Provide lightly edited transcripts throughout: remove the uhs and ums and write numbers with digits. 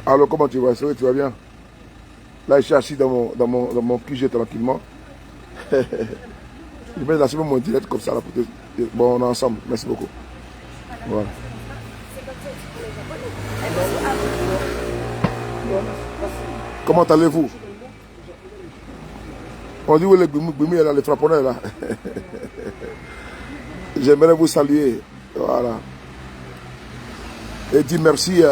Alors, comment tu vas? Ça va, tu vas bien? Là, je suis assis dans mon QG tranquillement. Je vais lancer mon direct comme ça. Là, pour te... Bon, on est ensemble. Merci beaucoup. Voilà. Comment allez-vous? On dit où les Gbimi, les frapponneurs là. J'aimerais vous saluer. Voilà. Et dire merci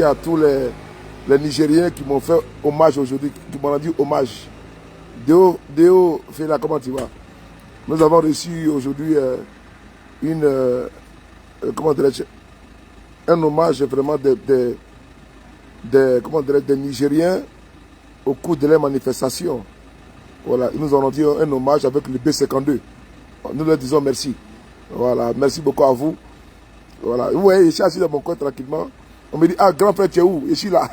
à tous les Nigériens qui m'ont fait hommage aujourd'hui, qui m'ont rendu hommage. Déo Fela, comment tu vas? Nous avons reçu aujourd'hui un hommage vraiment des Nigériens au cours de leur manifestation. Voilà, ils nous ont rendu un hommage avec le B52. Nous leur disons merci. Voilà, merci beaucoup à vous. Voilà, vous voyez, je suis assis dans mon coin tranquillement. On me dit, ah, grand frère, tu es où? Je suis là.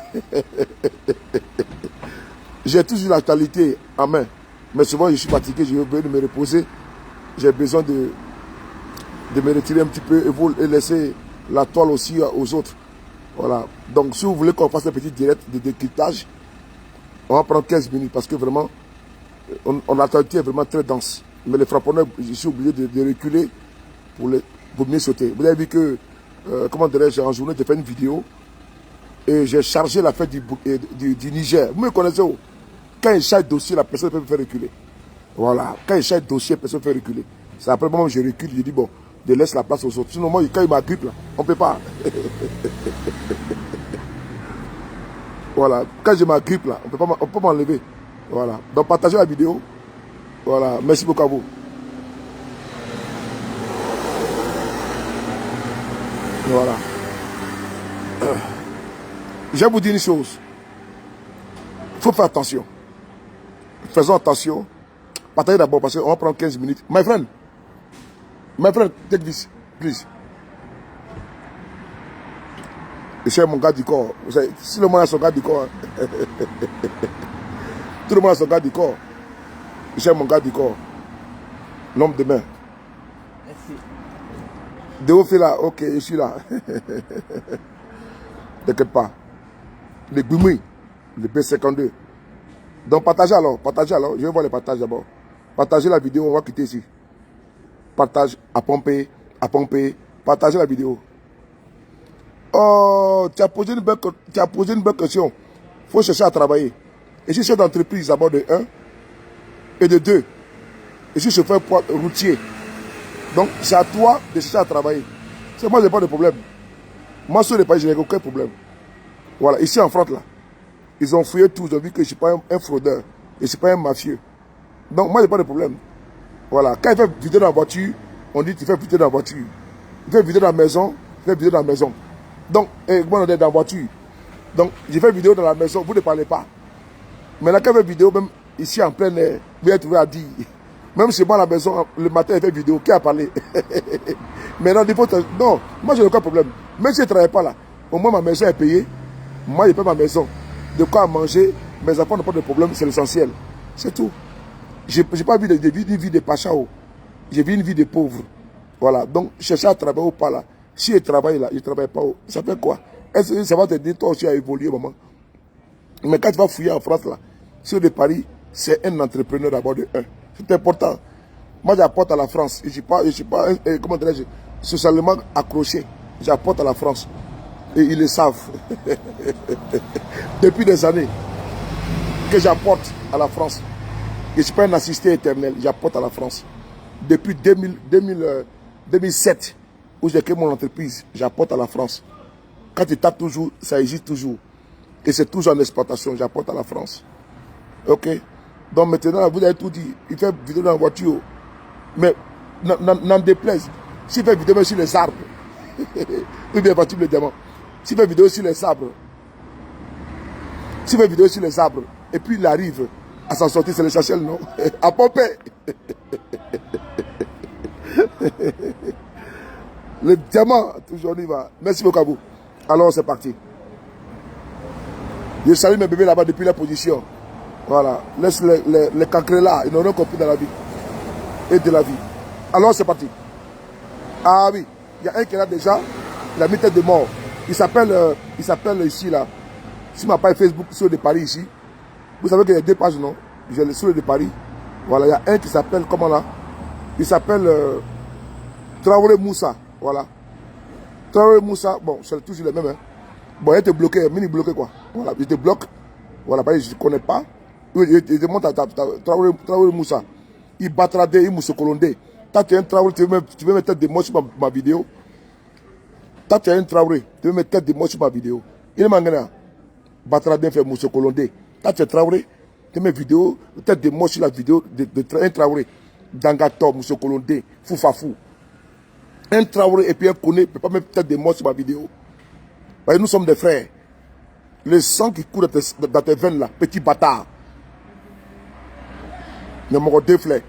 J'ai toujours l'actualité en main. Mais souvent, je suis fatigué, je veux me reposer. J'ai besoin de me retirer un petit peu et laisser la toile aussi aux autres. Voilà. Donc, si vous voulez qu'on fasse un petit direct de décryptage, on va prendre 15 minutes parce que vraiment, l'actualité est vraiment très dense. Mais les frapponneurs, je suis obligé de reculer pour mieux sauter. Vous avez vu que, comment dirais-je, en journée, j'ai fait une vidéo et j'ai chargé la fête du Niger. Vous me connaissez où? Quand il charge dossier, la personne peut me faire reculer. Voilà. Quand il charge dossier, la personne peut me faire reculer. C'est après le moment où je recule, je dis bon, je laisse la place aux autres. Sinon, moi, quand il m'agrippe, là, on ne peut pas. Voilà. Quand je m'agrippe, là, on peut m'enlever. Voilà. Donc, partagez la vidéo. Voilà. Merci beaucoup à vous. Voilà. Je vais vous dire une chose. Il faut faire attention. Faisons attention. Partagez d'abord parce qu'on va prendre 15 minutes. My friend, take this, please. Et c'est mon gars du corps. Vous savez, si le monde a son gars du corps, tout le monde a son gars du corps. C'est mon gars du corps. L'homme de main. Merci. Déo fait là, ok, je suis là. T'inquiète pas. Les Gbimi, le B52. Donc partagez alors. Je vais voir les partages d'abord. Partagez la vidéo, on va quitter ici. Partage, à pomper, partagez la vidéo. Oh, tu as posé une bonne question. Il faut chercher à travailler. Et si chef d'entreprise d'abord de 1 et de 2. Et si chauffeur routier. Donc c'est à toi de chercher à travailler. Moi, je n'ai pas de problème. Moi, sur les pays, je n'ai aucun problème. Voilà, ici en France, là, ils ont fouillé tout. Ils ont vu que je ne suis pas un fraudeur. Et je ne suis pas un mafieux. Donc, moi, je n'ai pas de problème. Voilà, quand il fait vidéo dans la voiture, on dit tu fais vidéo dans la voiture. Il fait vidéo dans la maison, il fait vidéo dans la maison. Donc, moi, on est dans la voiture. Donc, je fais vidéo dans la maison, vous ne parlez pas. Maintenant, quand il fait vidéo, même ici en plein air, vous êtes trouvé à dire. Même chez moi à la maison, le matin, il fait vidéo. Qui a parlé? Maintenant, non, moi, je n'ai aucun problème. Même si je ne travaille pas là, au moins ma maison est payée. Moi, je paye ma maison. De quoi manger, mes enfants n'ont pas de problème, c'est l'essentiel. C'est tout. Je n'ai pas vu une vie de pachao. J'ai vu une vie de pauvre. Voilà. Donc, chercher à travailler ou pas là. Si je travaille là, je ne travaille pas. Ça fait quoi? Est-ce que ça va t'aider toi aussi à évoluer, maman? Mais quand tu vas fouiller en France là, sur de Paris, c'est un entrepreneur d'abord de 1. C'est important. Moi, j'apporte à la France. Je ne suis pas comment dirais-je, socialement accroché. J'apporte à la France. Et ils le savent. Depuis des années que j'apporte à la France. Je ne suis pas un assisté éternel. J'apporte à la France. Depuis 2007, où j'ai créé mon entreprise, j'apporte à la France. Quand tu tapes toujours, ça existe toujours. Et c'est toujours en exploitation. J'apporte à la France. Ok? Donc maintenant, vous avez tout dit. Il fait vidéo dans la voiture. Mais n'en déplaise. S'il fait vidéo sur les arbres, ou bien voiture le diamant. S'il fait vidéo sur les arbres, et puis il arrive à s'en sortir, c'est l'essentiel, non? À pomper. Le diamant, toujours on y va. Merci beaucoup à vous. Alors c'est parti. Je salue mes bébés là-bas depuis la position. Voilà. Laisse les cancrés là, ils n'auront compris dans la vie. Et de la vie. Alors c'est parti. Ah oui, il y a un qui est là déjà. Il a mis tête de mort. Il s'appelle ici, là. Si ma page Facebook, sur de Paris, ici. Vous savez qu'il y a 2 pages, non? J'ai le sur de Paris. Voilà, il y a un qui s'appelle, comment là? Il s'appelle Traoré Moussa. Voilà. Traoré Moussa, bon, c'est toujours le même. Hein. Bon, il était bloqué, mini bloqué quoi. Voilà, il te bloque. Voilà, parce que je ne connais pas. Il te montre Traoré Moussa. Il battra des, il mousse colondé. Quand tu es un Traoré, tu veux mettre tête de moi sur ma vidéo. Quand tu es un Traoré, tu veux mettre tête de moi sur ma vidéo. Il est mangana. Battra des fait mousse colondé. Quand tu es Traoré, tu mets vidéo, tête de moi sur la vidéo de un Traoré. Dangato, mousse colondé, foufafou. Un Traoré et puis un Koné ne peut pas mettre tête de moi sur ma vidéo. Parce que nous sommes des frères. Le sang qui coule dans tes veines là, petit bâtard. Ne m'en déflait.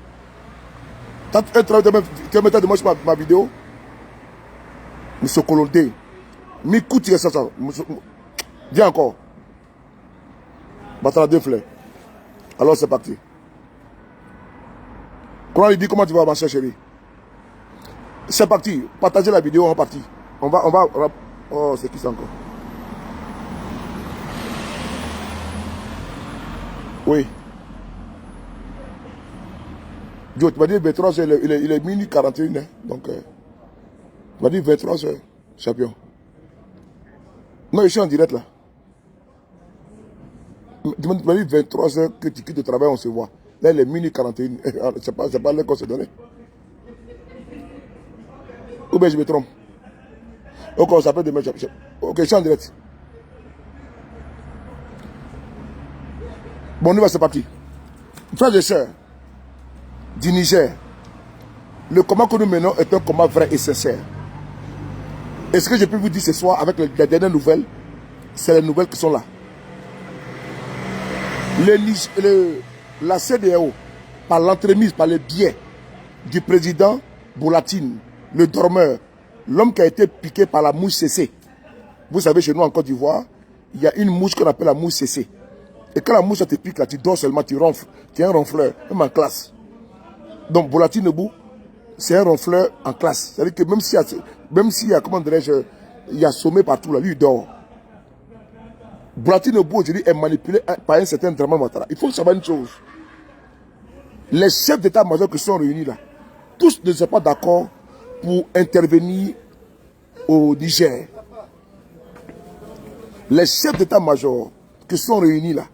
Quand un Traoré tu vas mettre tête de moi sur ma vidéo, Monsieur Colondé, mi coûte ça. Viens encore. Bâtard déflait. Alors c'est parti. Quand il dit comment tu vas marcher, chérie? C'est parti. Partagez la vidéo en partie. On va. Oh, c'est qui ça encore? Oui. Joe, tu m'as dit 23h, il est minuit 41. Hein, donc, tu m'as dit 23h, champion. Non, je suis en direct là. Tu m'as dit 23h que tu quittes le travail, on se voit. Là, il est minuit 41. C'est pas l'heure qu'on s'est donné. Ou bien je me trompe. Ok, on s'appelle demain. Ok, je suis en direct. Bon, nous va, c'est parti. Frères et sœurs du Niger, le combat que nous menons est un combat vrai et sincère. Et ce que je peux vous dire ce soir avec les dernières nouvelles, c'est les nouvelles qui sont là. La CEDEAO, par l'entremise, par le biais du président Boulatine, le dormeur, l'homme qui a été piqué par la mouche CC. Vous savez, chez nous en Côte d'Ivoire, il y a une mouche qu'on appelle la mouche CC. Et quand la mouche te pique, là, tu dors seulement, tu ronfles. Tu es un ronfleur, même en classe. Donc, Boulatine Nebou, c'est un ronfleur en classe. C'est-à-dire que même s'il y a, comment dirais-je, il y a sommeil partout, là, lui, il dort. Boulatine Nebou, aujourd'hui, est manipulé par un certain Draman Ouattara. Il faut savoir une chose. Les chefs d'état-major qui sont réunis là, tous ne sont pas d'accord pour intervenir au Niger. Les chefs d'état-major qui sont réunis là,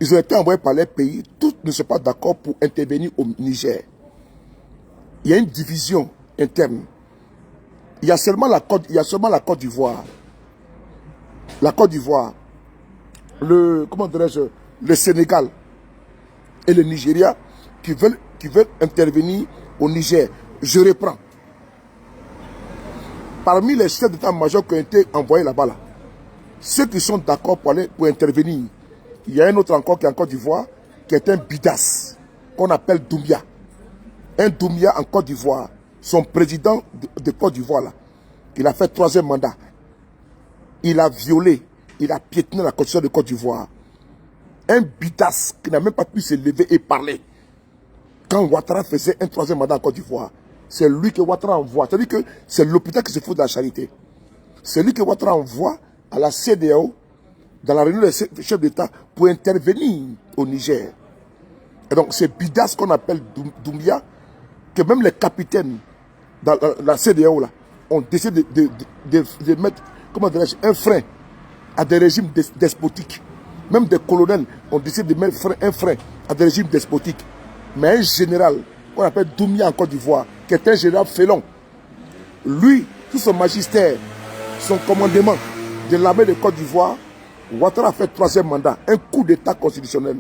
ils ont été envoyés par les pays, tous ne sont pas d'accord pour intervenir au Niger. Il y a une division interne. Il y a seulement la Côte d'Ivoire. La Côte d'Ivoire, comment dirais-je, le Sénégal et le Nigeria qui veulent intervenir au Niger. Je reprends. Parmi les chefs d'état-major qui ont été envoyés là-bas, là, ceux qui sont d'accord pour intervenir, il y a un autre encore qui est en Côte d'Ivoire, qui est un bidas, qu'on appelle Doumbia. Un Doumbia en Côte d'Ivoire, son président de Côte d'Ivoire, là, il a fait 3e mandat. Il a violé, il a piétiné la constitution de Côte d'Ivoire. Un bidas qui n'a même pas pu se lever et parler. Quand Ouattara faisait un 3e mandat en Côte d'Ivoire, c'est lui que Ouattara envoie. C'est-à-dire que c'est l'hôpital qui se fout de la charité. C'est lui que Ouattara envoie à la CEDEAO, dans la réunion des chefs d'État, pour intervenir au Niger. Et donc, c'est bidas qu'on appelle Doumbia, que même les capitaines dans la CEDEAO là, ont décidé de mettre, comment dirais-je, un frein à des régimes despotiques. Même des colonels ont décidé de mettre un frein à des régimes despotiques. Mais un général, qu'on appelle Doumbia en Côte d'Ivoire, qui est un général félon, lui, sous son magistère, son commandement de l'armée de Côte d'Ivoire, Ouattara a fait 3e mandat, un coup d'état constitutionnel.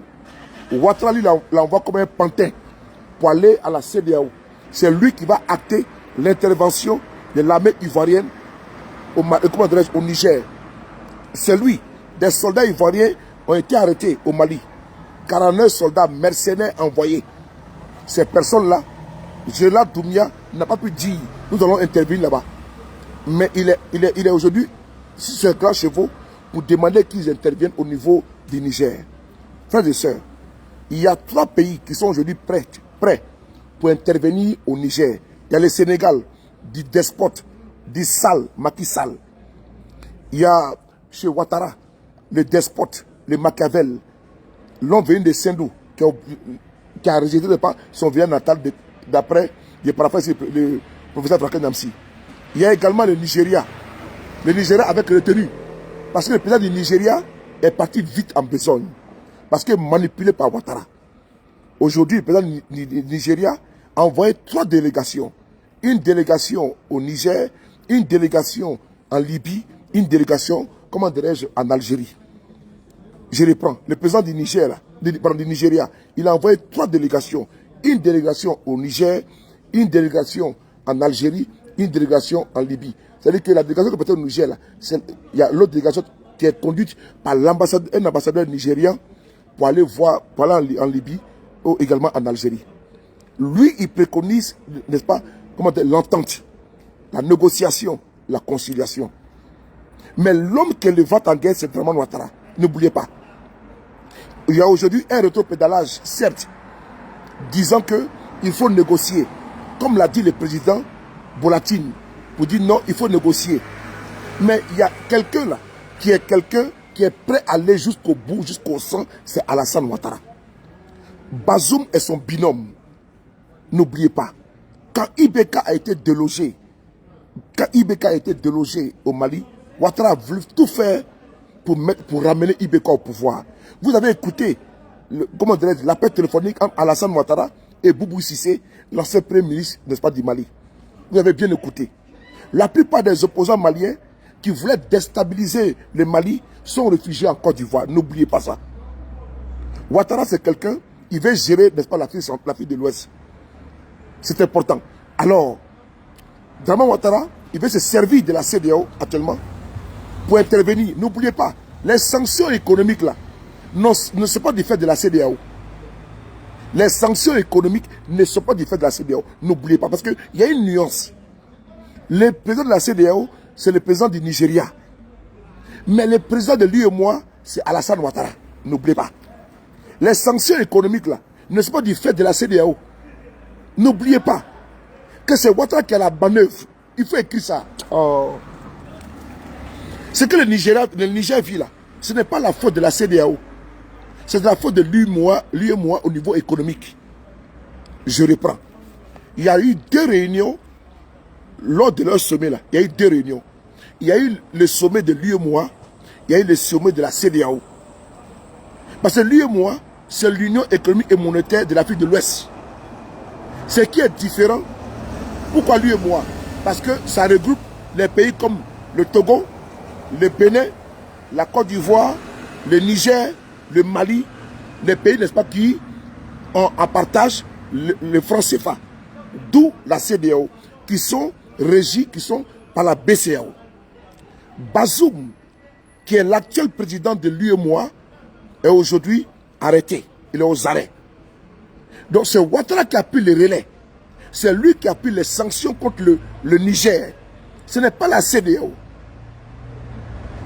Ouattara, lui, l'envoie comme un pantin pour aller à la CEDEAO. C'est lui qui va acter l'intervention de l'armée ivoirienne au Niger. C'est lui. Des soldats ivoiriens ont été arrêtés au Mali. 49 soldats mercenaires envoyés. Ces personnes-là, Gérald Doumbia n'a pas pu dire nous allons intervenir là-bas. Mais il est aujourd'hui sur ce grand chevaux pour demander qu'ils interviennent au niveau du Niger. Frères et sœurs, il y a 3 pays qui sont aujourd'hui prêts pour intervenir au Niger. Il y a le Sénégal, du despote dit Sall, Macky Sall. Il y a chez Ouattara, les despotes, les Machiavel, l'homme venu de Sindou, qui a rejeté son village natal d'après, il est paraphrasé le professeur Traken Namsi. Il y a également le Nigeria. Le Nigeria avec retenu. Parce que le président du Nigeria est parti vite en besogne. Parce qu'il est manipulé par Ouattara. Aujourd'hui, le président du Nigeria a envoyé 3 délégations. Une délégation au Niger, une délégation en Libye, une délégation, comment dirais-je, en Algérie. Je reprends. Le président du Niger, du Nigeria, il a envoyé 3 délégations. Une délégation au Niger, une délégation en Algérie, une délégation en Libye. C'est-à-dire que la délégation qui est au Niger, il y a l'autre délégation qui est conduite par un ambassadeur nigérien pour aller voir, pour aller en Libye ou également en Algérie. Lui, il préconise, n'est-ce pas, l'entente, la négociation, la conciliation. Mais l'homme qui le va en guerre, c'est vraiment Ouattara. N'oubliez pas. Il y a aujourd'hui un rétropédalage, certes, disant qu'il faut négocier. Comme l'a dit le président Bolatine, pour dire non, il faut négocier. Mais il y a quelqu'un là, qui est prêt à aller jusqu'au bout, jusqu'au sang, c'est Alassane Ouattara. Bazoum est son binôme. N'oubliez pas, quand Ibeka a été délogé, au Mali, Ouattara a voulu tout faire pour ramener Ibeka au pouvoir. Vous avez écouté l'appel téléphonique entre Alassane Ouattara et Boubou Cissé, l'ancien premier ministre, n'est-ce pas, du Mali. Vous avez bien écouté. La plupart des opposants maliens qui voulaient déstabiliser le Mali sont réfugiés en Côte d'Ivoire. N'oubliez pas ça. Ouattara, c'est quelqu'un, il veut gérer, n'est-ce pas, l'Afrique de l'Ouest. C'est important. Alors, Draman Ouattara, il veut se servir de la CEDEAO actuellement pour intervenir. N'oubliez pas, les sanctions économiques là ne sont pas du fait de la CEDEAO. Les sanctions économiques ne sont pas du fait de la CEDEAO. N'oubliez pas, parce qu'il y a une nuance. Le président de la CEDEAO, c'est le président du Nigeria. Mais le président de l'UEMOA, c'est Alassane Ouattara. N'oubliez pas. Les sanctions économiques là ne sont pas du fait de la CEDEAO. N'oubliez pas que c'est Ouattara qui a la manœuvre. Il faut écrire ça. Oh. Ce que le Niger vit là, ce n'est pas la faute de la CEDEAO. C'est la faute de l'UEMOA au niveau économique. Je reprends. Il y a eu 2 réunions lors de leur sommet là. Il y a eu 2 réunions. Il y a eu le sommet de l'UEMOA, il y a eu le sommet de la CEDEAO. Parce que l'UEMOA, c'est l'Union économique et monétaire de l'Afrique de l'Ouest. Ce qui est différent. Pourquoi l'UEMOA? Parce que ça regroupe les pays comme le Togo, le Bénin, la Côte d'Ivoire, le Niger, le Mali, les pays, n'est-ce pas, qui ont en partage le franc CFA. D'où la CEDEAO, qui sont régis, qui sont par la BCEAO. Bazoum, qui est l'actuel président de l'UEMOA, est aujourd'hui arrêté. Il est aux arrêts. Donc c'est Ouattara qui a pris le relais. C'est lui qui a pris les sanctions contre le Niger. Ce n'est pas la CEDEAO.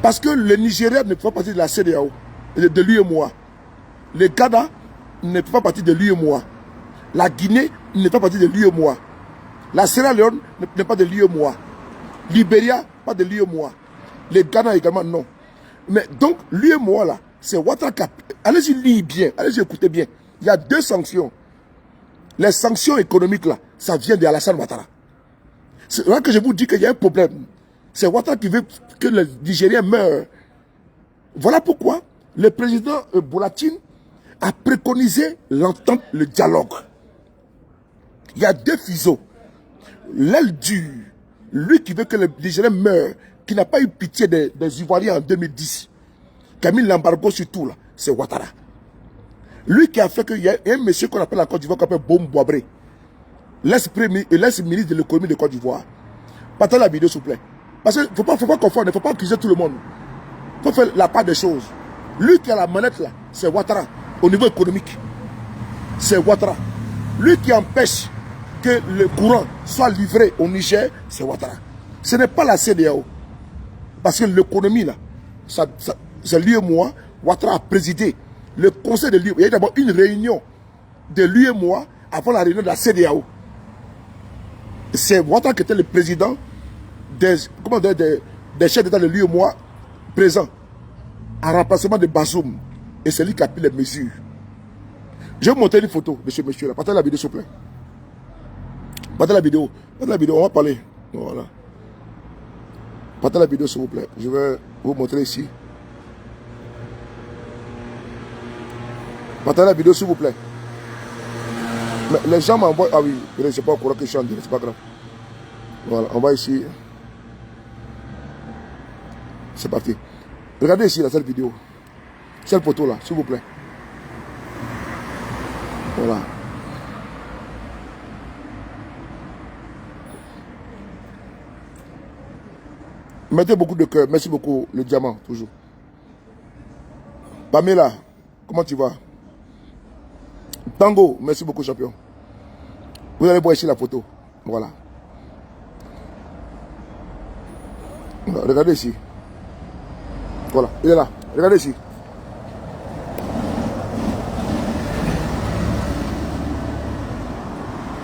Parce que le Nigeria ne fait pas partie de la CEDEAO, de l'UEMOA. Le Ghana ne fait pas partie de l'UEMOA. La Guinée ne fait pas partie de l'UEMOA. La Sierra Leone n'est pas de l'UEMOA. Libéria, pas de l'UEMOA. Le Ghana également, non. Mais donc, l'UEMOA là, c'est Ouattara qui a... Allez-y, lisez bien, allez-y, écoutez bien. Il y a 2 sanctions. Les sanctions économiques là, ça vient de Alassane Ouattara. C'est là que je vous dis qu'il y a un problème. C'est Ouattara qui veut que le Nigérien meure. Voilà pourquoi le président Bolatine a préconisé l'entente, le dialogue. Il y a 2 fuseaux. L'aile dure, lui qui veut que le Nigérien meure, qui n'a pas eu pitié des Ivoiriens en 2010, qui a mis l'embargo sur tout là, c'est Ouattara. Lui qui a fait qu'il y a un monsieur qu'on appelle en Côte d'Ivoire, qu'on appelle Bom Boabré, l'ex-ministre de l'économie de Côte d'Ivoire. Partagez la vidéo s'il vous plaît. Parce qu'il ne faut pas confondre, il ne faut pas accuser tout le monde. Il faut faire la part des choses. Lui qui a la manette là, c'est Ouattara, au niveau économique. C'est Ouattara. Lui qui empêche que le courant soit livré au Niger, c'est Ouattara. Ce n'est pas la CEDEAO. Parce que l'économie là, c'est l'UEMOA. Ouattara a présidé le conseil de l'UEMOA. Il y a d'abord une réunion de l'UEMOA avant la réunion de la CEDEAO. C'est Ouattara qui était le président des chefs d'État de l'UEMOA présents en remplacement de Bazoum. Et c'est lui qui a pris les mesures. Je vais vous montrer une photo de ce monsieur-là. Partagez la vidéo, s'il vous plaît. Partagez la vidéo. Partagez la vidéo, on va parler. Voilà. Partagez la vidéo, s'il vous plaît. Je vais vous montrer ici. Partagez la vidéo, s'il vous plaît. Mais les gens m'envoient. Ah oui, je ne sais pas au courant que je suis en direct, c'est pas grave. Voilà, on va ici. C'est parti. Regardez ici cette vidéo. Cette photo là, s'il vous plaît. Voilà. Mettez beaucoup de cœur. Merci beaucoup, le diamant, toujours. Pamela, comment tu vas? Tango, merci beaucoup, champion. Vous allez voir ici la photo. Voilà. Regardez ici. Voilà, il est là. Regardez ici.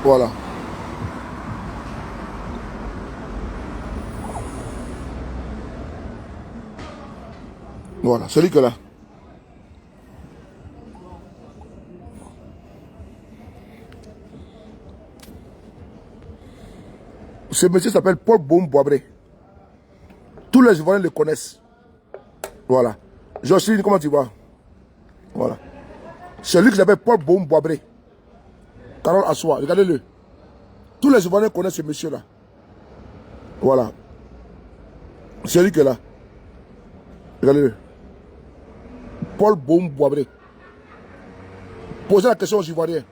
Voilà. Voilà, celui que là. Ce monsieur s'appelle Paul Boum-Boabré. Tous les Ivoiriens le connaissent. Voilà. Jocelyne, comment tu vas? Voilà. C'est lui qui s'appelle Paul Boum-Boabré. Carole Assois, regardez-le. Tous les Ivoiriens connaissent ce monsieur-là. Voilà. C'est lui qui est là. Regardez-le. Paul Boum-Boabré. Posez la question aux Ivoiriens.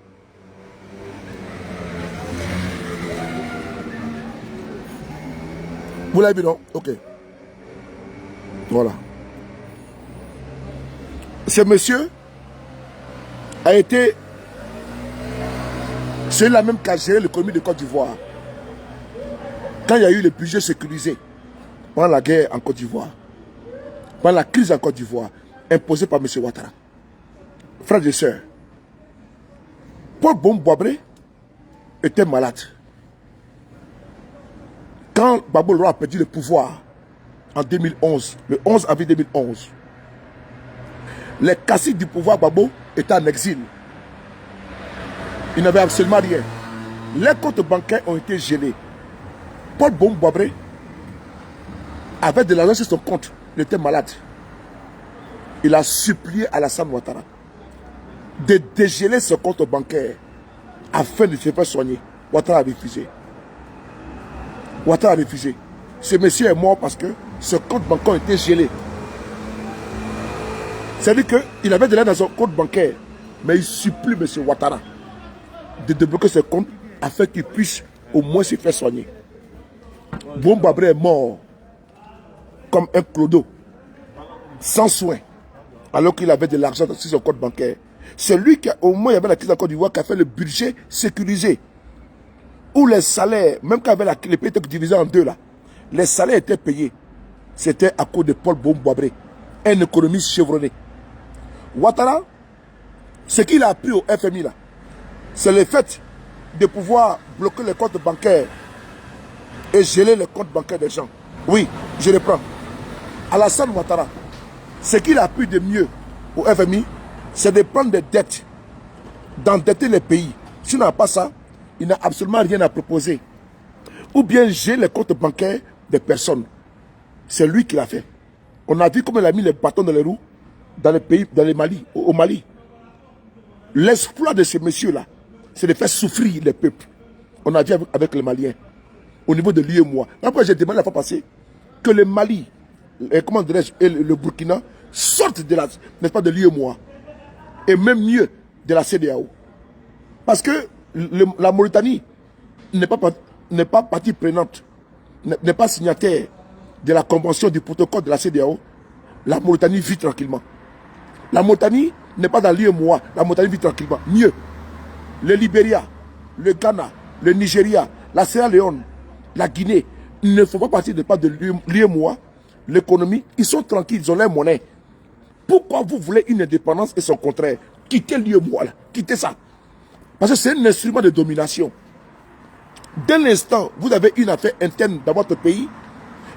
Vous l'avez vu, non? Ok. Voilà. Ce monsieur a été celui-là même qui a géré l'économie de Côte d'Ivoire. Quand il y a eu le budget sécurisé pendant la guerre en Côte d'Ivoire, pendant la crise en Côte d'Ivoire, imposée par M. Ouattara. Frères et sœurs, Paul Boum-Boabré était malade. Quand Gbagbo Loro a perdu le pouvoir en 2011, le 11 avril 2011, les caciques du pouvoir Gbagbo étaient en exil. Ils n'avaient absolument rien. Les comptes bancaires ont été gelés. Paul Boum-Boabré avait de l'argent sur son compte. Il était malade. Il a supplié Alassane Ouattara de dégeler ce compte bancaire afin de se faire soigner. Ouattara a refusé. Ouattara a refusé. Ce monsieur est mort parce que ce compte bancaire a été gelé. C'est-à-dire qu'il avait de l'argent dans son compte bancaire, mais il supplie M. Ouattara de débloquer ce compte afin qu'il puisse au moins se faire soigner. Boum-Boabré est mort comme un clodo, sans soin, alors qu'il avait de l'argent sur son compte bancaire. C'est lui qui, au moins, il y avait la crise en Côte d'Ivoire, qui a fait le budget sécurisé. Où les salaires, même quand les pays étaient divisés en deux, là, les salaires étaient payés. C'était à cause de Paul Boum-Boabré, un économiste chevronné. Ouattara, ce qu'il a appris au FMI, là, c'est le fait de pouvoir bloquer les comptes bancaires et geler les comptes bancaires des gens. Oui, je reprends. Alassane Ouattara, ce qu'il a appris de mieux au FMI, c'est de prendre des dettes, d'endetter les pays. S'il n'a pas ça, il n'a absolument rien à proposer. Ou bien geler les comptes bancaires des personnes. C'est lui qui l'a fait. On a vu comment il a mis les bâtons dans les roues dans les pays, dans le Mali, au Mali. L'exploit de ce monsieur-là, c'est de faire souffrir les peuples. On a vu avec les Maliens, au niveau de l'UEMOA. Après, j'ai demandé la fois passée que le Mali, comment dirais-je, et le Burkina sortent de la, n'est-ce pas, de l'UEMOA. Et même mieux, de la CEDEAO. Parce que la Mauritanie n'est pas partie prenante, n'est pas signataire de la convention du protocole de la CEDEAO. La Mauritanie vit tranquillement. La Mauritanie n'est pas dans l'UEMOA. La Mauritanie vit tranquillement. Mieux, le Libéria, le Ghana, le Nigeria, la Sierra Leone, la Guinée, ils ne font pas partie de l'UEMOA. L'économie, ils sont tranquilles, ils ont leur monnaie. Pourquoi vous voulez une indépendance et son contraire? Quittez l'UEMOA, quittez ça. Parce que c'est un instrument de domination. Dès l'instant, vous avez une affaire interne dans votre pays,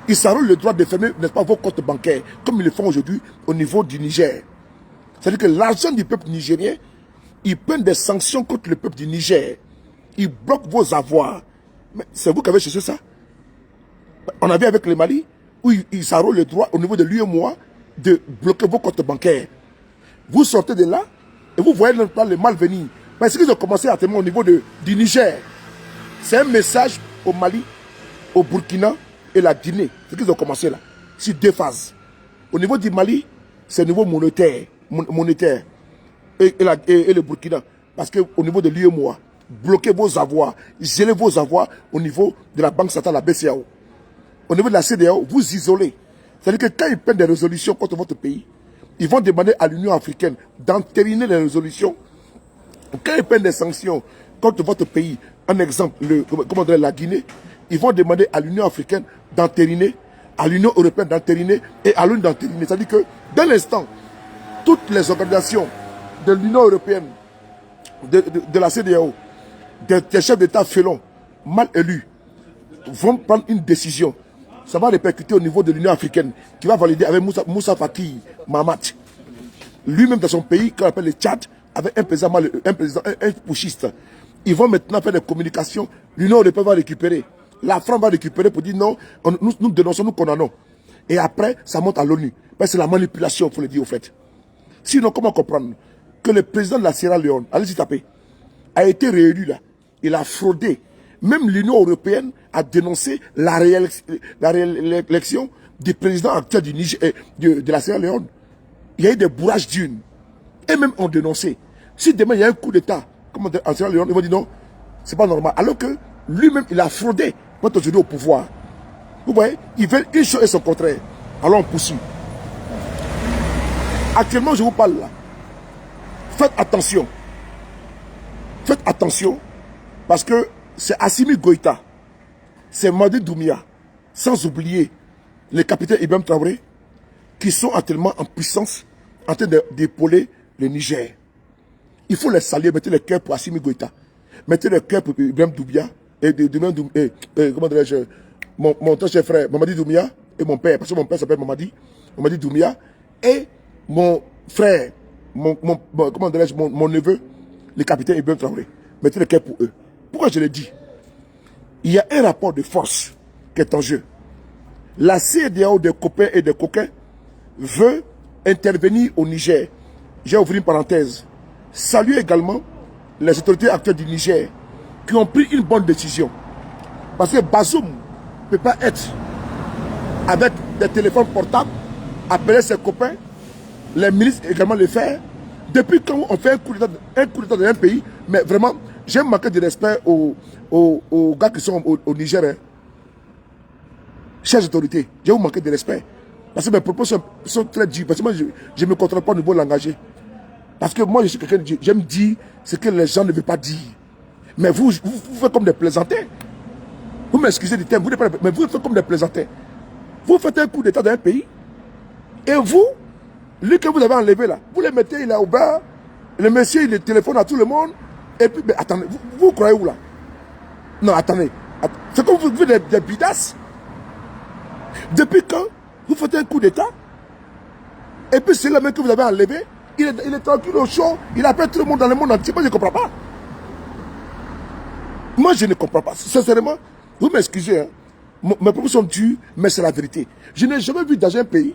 Ils auront le droit de fermer, n'est-ce pas, vos comptes bancaires, comme ils le font aujourd'hui au niveau du Niger. C'est-à-dire que l'argent du peuple nigérien, ils prennent des sanctions contre le peuple du Niger. Ils bloquent vos avoirs. Mais c'est vous qui avez cherché ça. On a vu avec le Mali, où ils auront le droit, au niveau de l'UEMOA, de bloquer vos comptes bancaires. Vous sortez de là, et vous voyez le mal venir. Mais ce qu'ils ont commencé à témoigner au niveau du Niger, c'est un message au Mali, au Burkina et la Guinée. C'est ce qu'ils ont commencé là, sur 2 phases. Au niveau du Mali, c'est au niveau monétaire. Et le Burkina. Parce qu'au niveau de l'UEMOA, bloquez vos avoirs, gelez vos avoirs au niveau de la Banque centrale, la BCAO. Au niveau de la CEDEAO, vous isolez. C'est-à-dire que quand ils prennent des résolutions contre votre pays, ils vont demander à l'Union africaine d'entériner les résolutions. Quand ils prennent des sanctions contre votre pays, un exemple, la Guinée, ils vont demander à l'Union africaine d'entériner, à l'Union européenne d'entériner et à l'ONU d'entériner. C'est-à-dire que, dès l'instant, toutes les organisations de l'Union européenne, de la CEDEAO, des chefs d'État félons, mal élus, vont prendre une décision. Ça va répercuter au niveau de l'Union africaine, qui va valider avec Moussa Faki Mahamat. Lui-même dans son pays, qu'on appelle le Tchad, avec un président, un putschiste. Ils vont maintenant faire des communications. L'Union européenne va récupérer. La France va récupérer pour dire non, nous dénonçons, nous condamnons. Et après, ça monte à l'ONU. C'est la manipulation, il faut le dire au fait. Sinon, comment comprendre que le président de la Sierra Leone, allez-y taper, a été réélu là. Il a fraudé. Même l'Union européenne a dénoncé la réélection du président actuel du Niger, de la Sierra Leone. Il y a eu des bourrages d'urnes. Et même ont dénoncé. Si demain il y a un coup d'État, comme en Sierra Leone, ils vont dire non, c'est pas normal. Alors que lui-même, il a fraudé pour être aujourd'hui au pouvoir. Vous voyez, ils veulent une chose et son contraire. Alors on poursuit. Actuellement, je vous parle là. Faites attention. Faites attention. Parce que c'est Assimi Goïta. C'est Madi Doumbia. Sans oublier les capitaines Ibrahim Traoré qui sont actuellement en puissance en train d'épauler le Niger. Il faut les saluer. Mettez le cœur pour Assimi Goïta. Mettez le cœur pour Ibrahim Doumbia. Comment dirais-je, mon très cher frère Mamadi Doumbia et mon père. Parce que mon père s'appelle Mamadi Doumbia. Et mon frère, comment dirais-je, mon neveu, le capitaine Ibrahim Traoré. Mettez le cœur pour eux. Pourquoi je le dis? Il y a un rapport de force qui est en jeu. La CEDEAO des copains et des coquins veut intervenir au Niger. J'ai ouvert une parenthèse. Saluer également les autorités actuelles du Niger qui ont pris une bonne décision. Parce que Bazoum ne peut pas être avec des téléphones portables, appeler ses copains, les ministres également le faire. Depuis quand on fait un coup d'État dans un pays, mais vraiment, j'ai manqué de respect aux gars qui sont au Niger. Hein. Chers autorités, j'ai manqué de respect. Parce que mes propos sont très durs. Parce que moi, je ne me contrôle pas au niveau langagé. Parce que moi, je suis quelqu'un de... J'aime dire ce que les gens ne veulent pas dire. Mais vous faites comme des plaisantins. Vous m'excusez du terme, mais vous faites comme des plaisantins. Vous faites un coup d'État dans un pays. Et vous, lui que vous avez enlevé là, vous le mettez, il est au bar. Le monsieur, il téléphone à tout le monde. Et puis, mais attendez, vous croyez où là? Non, attendez. C'est comme vous faites des bidasses. Depuis quand vous faites un coup d'État? Et puis c'est le mec que vous avez enlevé. Il est tranquille au chaud. Il appelle tout le monde dans le monde entier. Moi, je ne comprends pas. Moi, je ne comprends pas. Sincèrement, vous m'excusez. Hein. Mes propos sont durs, mais c'est la vérité. Je n'ai jamais vu dans un pays.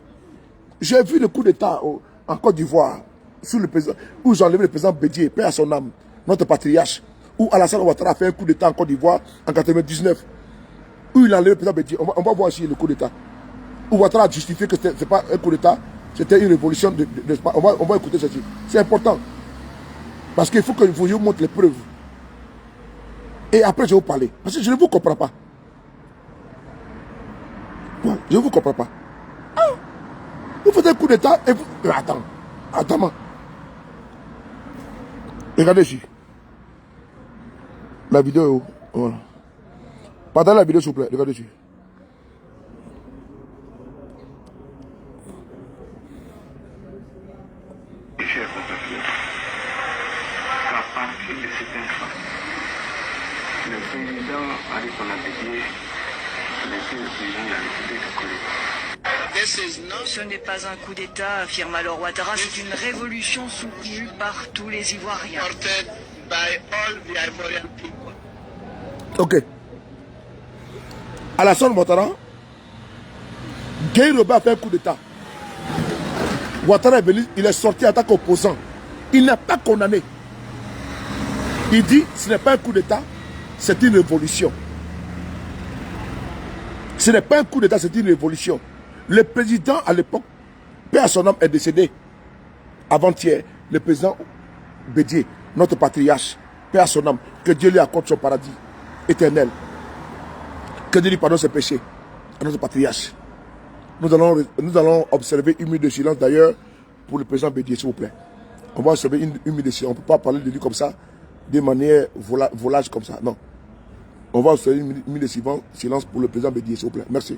J'ai vu le coup d'État en Côte d'Ivoire, sous le président, où j'ai enlevé le président Bédié, paix à son âme, notre patriarche, où Alassane Ouattara a fait un coup d'État en Côte d'Ivoire en 1999, où il a enlevé le président Bédié. On va voir ici le coup d'État. Où Ouattara a justifié que ce n'était pas un coup d'État, c'était une révolution. On va écouter ceci. C'est important. Parce qu'il faut que je vous montre les preuves. Et après, je vais vous parler. Parce que je ne vous comprends pas. Ouais, je ne vous comprends pas. Ah, vous faites un coup d'État et vous... Attends. Regardez ici. La vidéo. Voilà. Partagez la vidéo, s'il vous plaît. Regardez ici. Chers compatriotes, qu'à partir de cet instant, le président Ali Konabédié l'été Béni a décidé de coller. Ce n'est pas un coup d'État, affirme alors Ouattara, c'est une révolution soutenue par tous les Ivoiriens. Ok. Alassane Ouattara, Gueye Robert a fait un coup d'État. Ouattara est venu, il est sorti en tant qu'opposant. Il n'a pas condamné. Il dit, ce n'est pas un coup d'État, c'est une révolution. Ce n'est pas un coup d'État, c'est une révolution. Le président, à l'époque, paix à son âme, est décédé avant-hier. Le président Bédié, notre patriarche, paix à son âme, que Dieu lui accorde son paradis éternel. Que Dieu lui pardonne ses péchés à notre patriarche. Nous allons observer une minute de silence d'ailleurs pour le président Bédié, s'il vous plaît. On va observer une minute de silence. On ne peut pas parler de lui comme ça, de manière volage comme ça. Non. On va observer une minute de silence pour le président Bédié, s'il vous plaît. Merci.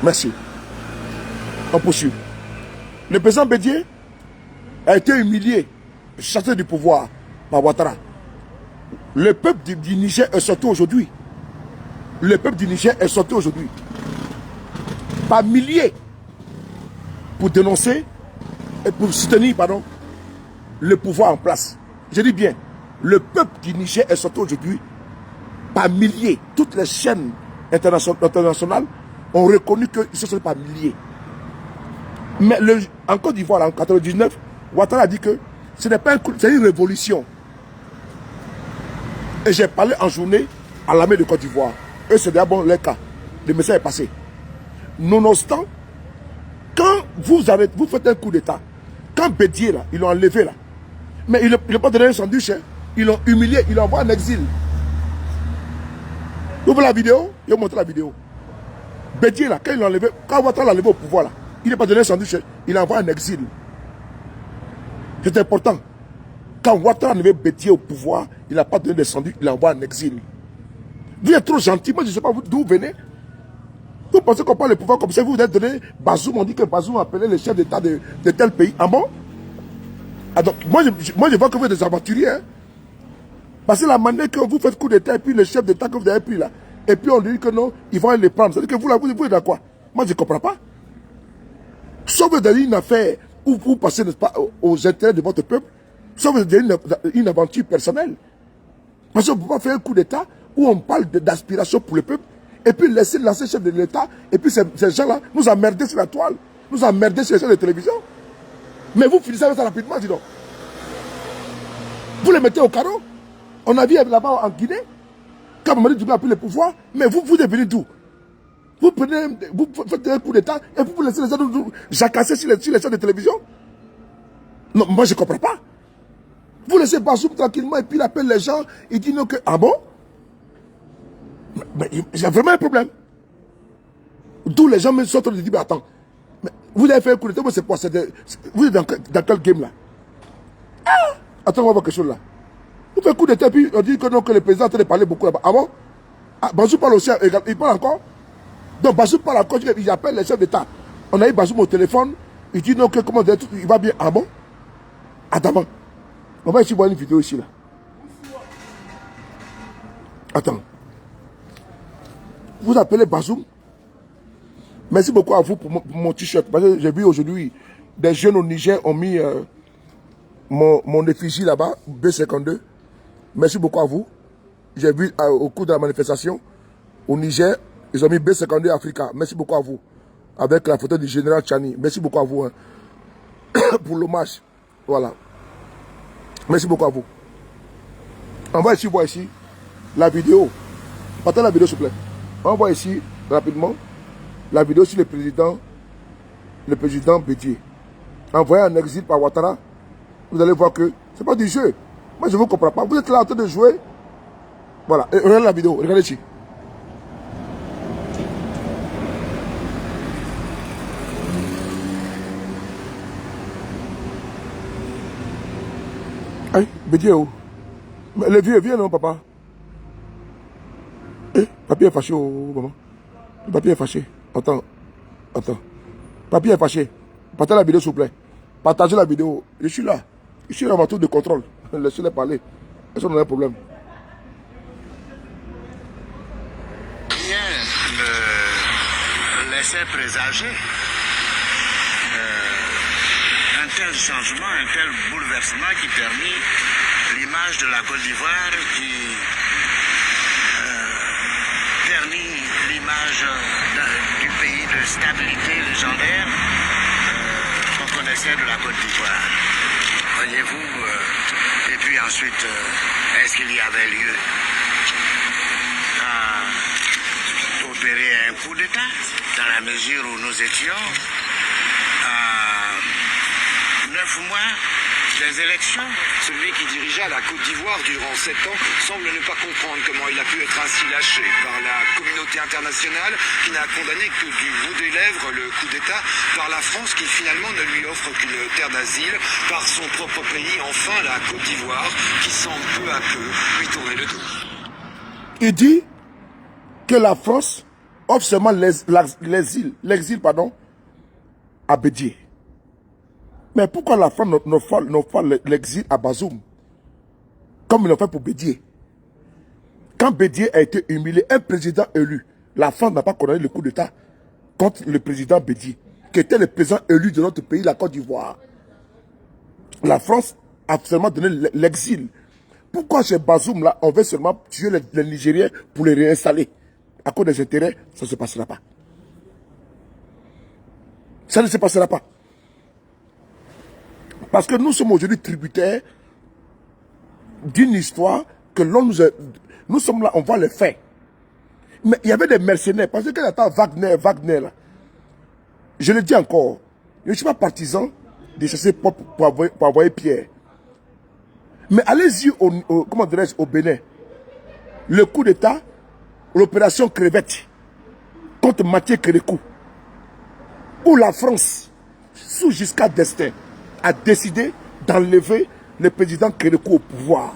Merci. On poursuit. Le président Bédié a été humilié, chassé du pouvoir par Ouattara. Le peuple du Niger est sorti aujourd'hui. Le peuple du Niger est sorti aujourd'hui. Par milliers. Pour dénoncer et pour soutenir, pardon, le pouvoir en place. Je dis bien, le peuple du Niger est sorti aujourd'hui par milliers. Toutes les chaînes internationales ont reconnu qu'ils se sont par milliers. Mais en Côte d'Ivoire, en 1999, Ouattara a dit que ce n'est pas un coup, c'est une révolution. Et j'ai parlé en journée à l'armée de Côte d'Ivoire. Eux, c'est d'abord leur cas. Le message est passé. Nonobstant, quand vous faites un coup d'État, quand Bédié, là, ils l'ont enlevé, là, mais ils n'ont pas donné un sandwich, hein, ils l'ont humilié, ils l'ont envoyé en exil. Vous voyez la vidéo? Je vais vous montrer la vidéo. Bédié, là, quand ils l'ont enlevé, quand Ouattara l'a enlevé au pouvoir, là, il n'a pas donné un sandwich, il l'a envoyé en exil. C'est important. Quand Ouattara a enlevé Bédié au pouvoir, il n'a pas donné de sandwich, il l'a envoyé en exil. Vous êtes trop gentil, moi je ne sais pas d'où vous venez. Vous pensez qu'on parle le pouvoir comme ça, vous vous êtes donné Bazoum, on dit que Bazoum appelait le chef d'État de tel pays. Ah bon? Ah donc, moi je vois que vous êtes des aventuriers. Hein? Parce que la manière que vous faites coup d'État et puis le chef d'État que vous avez pris là, et puis on dit que non, ils vont les prendre. C'est-à-dire que vous êtes dans quoi? Moi je ne comprends pas. Sauf que dans une affaire où vous passez pas, aux intérêts de votre peuple, sauf que dans une aventure personnelle. Parce qu'on ne peut pas faire un coup d'État où on parle d'aspiration pour le peuple, et puis laisser l'ancien chef de l'État, et puis ces gens-là nous emmerder sur la toile, nous emmerder sur les chaînes de télévision. Mais vous finissez avec ça rapidement, dis donc. Vous les mettez au carreau. On a vu là-bas en Guinée, quand Mamadi Doumbouya a pris le pouvoir, mais vous êtes venus d'où? Vous faites un coup d'État, et vous laissez les gens nous jacasser sur les chaînes de télévision. Non, moi je ne comprends pas. Vous laissez Bazoum tranquillement, et puis il appelle les gens, il dit non que, ah bon? Mais il y a vraiment un problème. D'où les gens me sortent et disent, mais attends, mais vous avez fait un coup d'État, mais c'est quoi? Vous êtes dans quel game là? Ah! Attends, on va voir quelque chose là. Vous faites un coup d'État, puis on dit que non, que le président est en train de parler beaucoup là-bas. Ah bon? Ah, Bazoum parle aussi, il parle encore? Donc Bazoum parle encore, il appelle les chefs d'État. On a eu Bazoum au téléphone, il dit non, que comment il va bien. Ah bon? Attends, on va ici voir une vidéo ici là. Attends. Vous appelez Bazoum. Merci beaucoup à vous pour mon t-shirt. Parce que j'ai vu aujourd'hui, des jeunes au Niger ont mis mon effigie là-bas, B52. Merci beaucoup à vous. J'ai vu au cours de la manifestation, au Niger, ils ont mis B52 Africa. Merci beaucoup à vous. Avec la photo du général Tchani. Merci beaucoup à vous hein, pour l'hommage. Voilà. Merci beaucoup à vous. On va ici voir ici la vidéo. Partez la vidéo s'il vous plaît. On voit ici, rapidement, la vidéo sur le président Bédié. Envoyé en exil par Ouattara, vous allez voir que ce n'est pas du jeu. Moi, je ne vous comprends pas. Vous êtes là en train de jouer. Voilà, et regardez la vidéo, regardez ici. Aïe, Bédié où? Le vieux, viens non, papa. Papier est fâché, oh, maman. Le papier est fâché. Attends. Papier est fâché. Partez la vidéo, s'il vous plaît. Partagez la vidéo. Je suis là. Je suis dans ma tour de contrôle. Laissez-les parler. Est-ce qu'on a un problème? Rien ne laissait présager un tel changement, un tel bouleversement qui permit l'image de la Côte d'Ivoire, qui ternit l'image du pays de stabilité légendaire qu'on connaissait de la Côte d'Ivoire. Voyez-vous, et puis ensuite, est-ce qu'il y avait lieu à opérer un coup d'État dans la mesure où nous étions à 9 mois des élections? Celui qui dirigea la Côte d'Ivoire durant 7 ans semble ne pas comprendre comment il a pu être ainsi lâché par la communauté internationale qui n'a condamné que du bout des lèvres le coup d'État, par la France qui finalement ne lui offre qu'une terre d'asile, par son propre pays, enfin la Côte d'Ivoire qui semble peu à peu lui tourner le dos. Il dit que la France offre seulement l'exil à Bédié. Mais pourquoi la France n'offre pas l'exil à Bazoum? Comme il l'a fait pour Bédié. Quand Bédié a été humilié, un président élu, la France n'a pas condamné le coup d'État contre le président Bédié, qui était le président élu de notre pays, la Côte d'Ivoire. La France a seulement donné l'exil. Pourquoi chez Bazoum, là, on veut seulement tuer les Nigériens pour les réinstaller? À cause des intérêts, ça ne se passera pas. Ça ne se passera pas. Parce que nous sommes aujourd'hui tributaires d'une histoire que l'on nous a... Nous sommes là, on voit les faits. Mais il y avait des mercenaires. Parce que quand j'attends Wagner, là, je le dis encore, je ne suis pas partisan de chasser pour envoyer Pierre. Mais allez-y comment dirais-je, au Bénin. Le coup d'État, l'opération Crevette contre Mathieu Kérékou, où la France, sous Giscard d'Estaing, a décidé d'enlever le président Kérékou au pouvoir.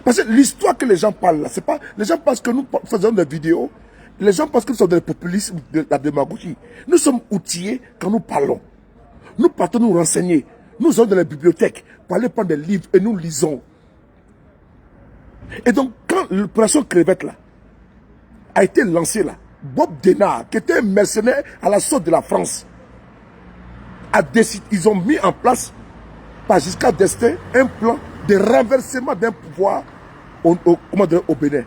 Parce que l'histoire que les gens parlent là, c'est pas... Les gens pensent que nous faisons des vidéos, les gens pensent que nous sommes des populistes, de la démagogie. Nous sommes outillés quand nous parlons. Nous partons nous renseigner. Nous allons dans les bibliothèques pour aller prendre des livres et nous lisons. Et donc, quand l'opération Crevette là a été lancée là, Bob Denard, qui était un mercenaire à la sorte de la France, a décidé, ils ont mis en place, par Giscard d'Estaing, un plan de renversement d'un pouvoir au Bénin.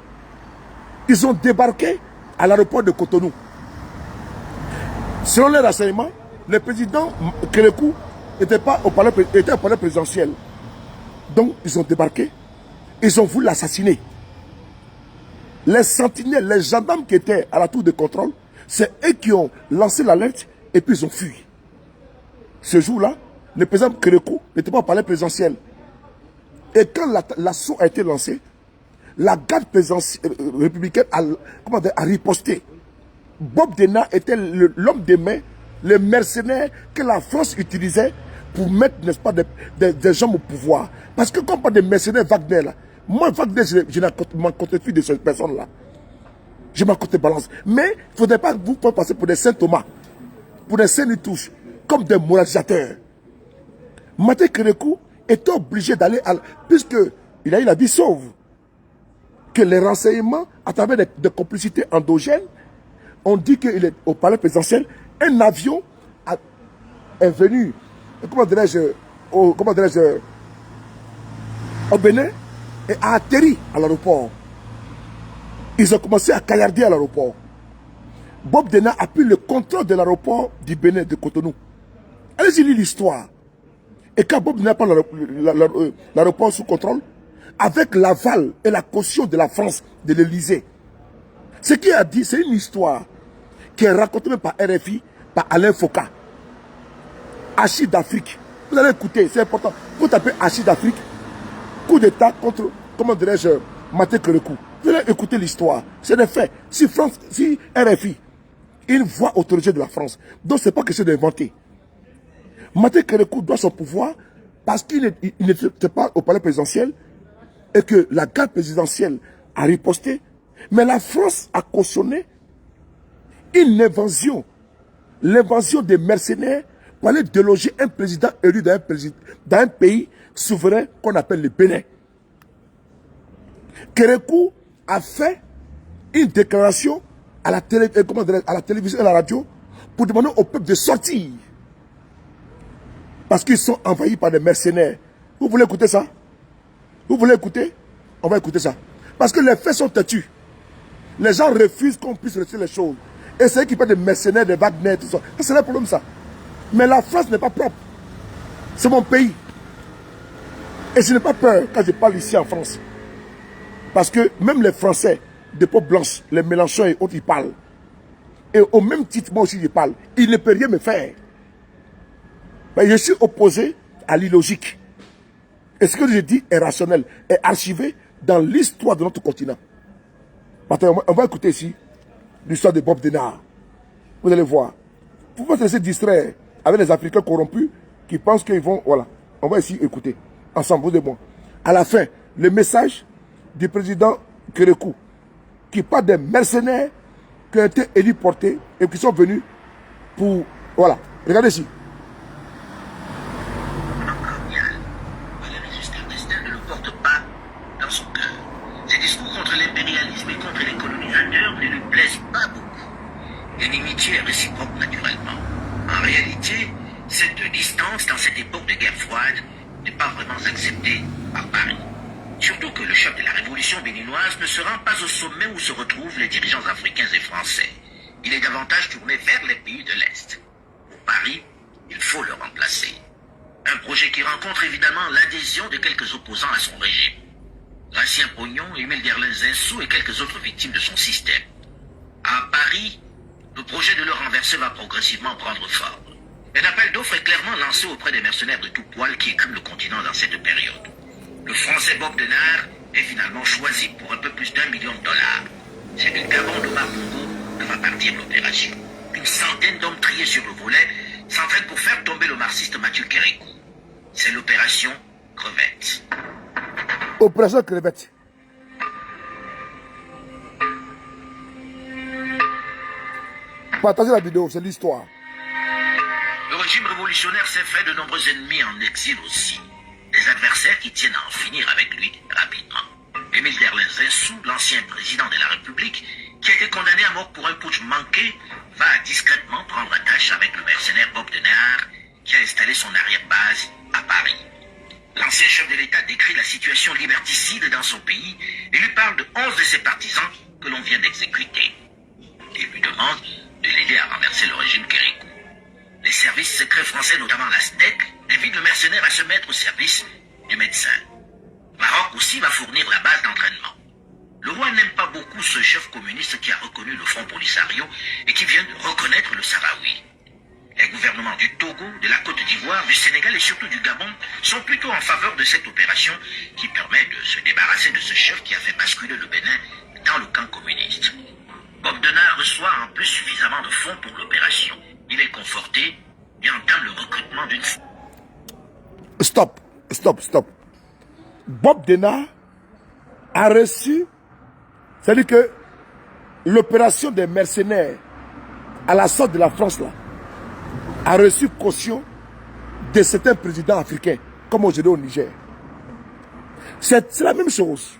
Ils ont débarqué à l'aéroport de Cotonou. Selon les renseignements, le président Kérékou était au palais présidentiel. Donc, ils ont débarqué. Ils ont voulu l'assassiner. Les sentinelles, les gendarmes qui étaient à la tour de contrôle, c'est eux qui ont lancé l'alerte et puis ils ont fui. Ce jour-là, le président Kérékou n'était pas au palais présidentiel. Et quand l'assaut a été lancé, la garde républicaine a riposté. Bob Denard était l'homme des mains, le mercenaire que la France utilisait pour mettre, n'est-ce pas, des gens au pouvoir. Parce que quand on parle de mercenaires Wagner, là, moi, Wagner, je m'en contrefiche de cette personne-là. Je m'en contrebalance. Mais il ne faudrait pas que vous passer pour des Saint Thomas, pour des Saint Nitouche, comme des moralisateurs. Mathieu Kérékou était obligé d'aller puisqu'il a eu la vie sauve. Que les renseignements, à travers des complicités endogènes, on dit qu'il est au palais présidentiel. Un avion est venu, comment dirais-je, au Bénin et a atterri à l'aéroport. Ils ont commencé à caillarder à l'aéroport. Bob Denard a pris le contrôle de l'aéroport du Bénin de Cotonou. Allez-y lire l'histoire. Et quand Bob Denard prend l'aéroport sous contrôle, avec l'aval et la caution de la France, de l'Élysée, ce qu'il a dit, c'est une histoire qui est racontée par RFI, par Alain Foucault. Archives d'Afrique. Vous allez écouter, c'est important. Vous tapez Archives d'Afrique, coup d'État contre, comment dirais-je, Mathieu Kérékou. Vous allez écouter l'histoire. C'est des faits. Si RFI, une voix autorisée de la France. Donc, ce n'est pas question d'inventer. Mathieu Kérékou doit son pouvoir parce qu'il n'était pas au palais présidentiel et que la garde présidentielle a riposté. Mais la France a cautionné une invasion. L'invasion des mercenaires pour aller déloger un président élu dans un pays souverain qu'on appelle le Bénin. Kérékou a fait une déclaration à la télévision et à la radio pour demander au peuple de sortir. Parce qu'ils sont envahis par des mercenaires. Vous voulez écouter ça? Vous voulez écouter? On va écouter ça. Parce que les faits sont têtus. Les gens refusent qu'on puisse retirer les choses. Et c'est eux qui parlent des mercenaires, des Wagner, tout ça. C'est le problème, ça. Mais la France n'est pas propre. C'est mon pays. Et je n'ai pas peur quand je parle ici en France. Parce que même les Français, des peaux blanches, les Mélenchon et autres, ils parlent. Et au même titre, moi aussi, je parle. Il ne peut rien me faire. Mais je suis opposé à l'illogique. Et ce que je dis est rationnel, est archivé dans l'histoire de notre continent. Maintenant, on va écouter ici l'histoire de Bob Denard. Vous allez voir. Vous pouvez se laisser distraire avec les Africains corrompus qui pensent qu'ils vont... Voilà. On va ici écouter. Ensemble, vous et moi. À la fin, le message du président Kérékou qui parle des mercenaires qui ont été héliportés et qui sont venus pour... Voilà. Regardez ici. L'inimitié est réciproque naturellement. En réalité, cette distance dans cette époque de guerre froide n'est pas vraiment acceptée par Paris. Surtout que le chef de la révolution béninoise ne se rend pas au sommet où se retrouvent les dirigeants africains et français. Il est davantage tourné vers les pays de l'Est. Pour Paris, il faut le remplacer. Un projet qui rencontre évidemment l'adhésion de quelques opposants à son régime. Gratien Pognon, Émile Derlin-Zinsou et quelques autres victimes de son système. À Paris, le projet de le renverser va progressivement prendre forme. Un appel d'offres est clairement lancé auprès des mercenaires de tout poil qui écument le continent dans cette période. Le français Bob Denard est finalement choisi pour un peu plus d'$1 million. C'est du Gabon d'Omar Bongo que va partir l'opération. Une centaine d'hommes triés sur le volet s'entraînent pour faire tomber le marxiste Mathieu Kérékou. C'est l'opération Crevette. Opération Crevette. Partagez la vidéo, c'est l'histoire. Le régime révolutionnaire s'est fait de nombreux ennemis en exil aussi. Des adversaires qui tiennent à en finir avec lui rapidement. Émile Derlin-Zinsou, l'ancien président de la République, qui a été condamné à mort pour un putsch manqué, va discrètement prendre attache avec le mercenaire Bob Denard, qui a installé son arrière-base à Paris. L'ancien chef de l'État décrit la situation liberticide dans son pays et lui parle de 11 de ses partisans que l'on vient d'exécuter. Il lui demande de l'aider à renverser le régime Kérékou. Les services secrets français, notamment la SNEC, invitent le mercenaire à se mettre au service du médecin. Maroc aussi va fournir la base d'entraînement. Le roi n'aime pas beaucoup ce chef communiste qui a reconnu le Front Polisario et qui vient de reconnaître le Sahraoui. Les gouvernements du Togo, de la Côte d'Ivoire, du Sénégal et surtout du Gabon sont plutôt en faveur de cette opération qui permet de se débarrasser de ce chef qui a fait basculer le Bénin dans le camp communiste. Bob Denard reçoit en plus suffisamment de fonds pour l'opération. Il est conforté et entame le recrutement d'une... Stop. Bob Denard a reçu, c'est-à-dire que l'opération des mercenaires à la sorte de la France là, a reçu caution de certains présidents africains, comme aujourd'hui au Niger. C'est la même chose.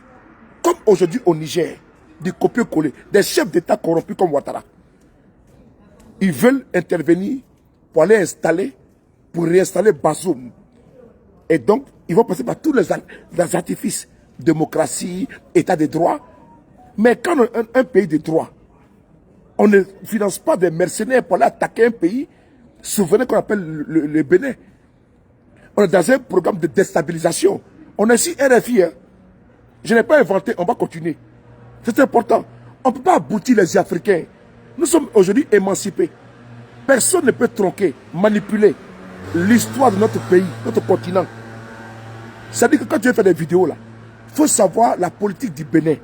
Comme aujourd'hui au Niger, des copier-coller, des chefs d'État corrompus comme Ouattara. Ils veulent intervenir pour aller installer, pour réinstaller Bazoum. Et donc, ils vont passer par tous les artifices, démocratie, état de droit. Mais quand on a un pays de droit, on ne finance pas des mercenaires pour aller attaquer un pays souverain qu'on appelle le Bénin. On est dans un programme de déstabilisation. On est ici RFI. Hein. Je n'ai pas inventé, on va continuer. C'est important. On ne peut pas aboutir les Africains. Nous sommes aujourd'hui émancipés. Personne ne peut tronquer, manipuler l'histoire de notre pays, notre continent. C'est-à-dire que quand tu veux faire des vidéos là, il faut savoir la politique du Bénin,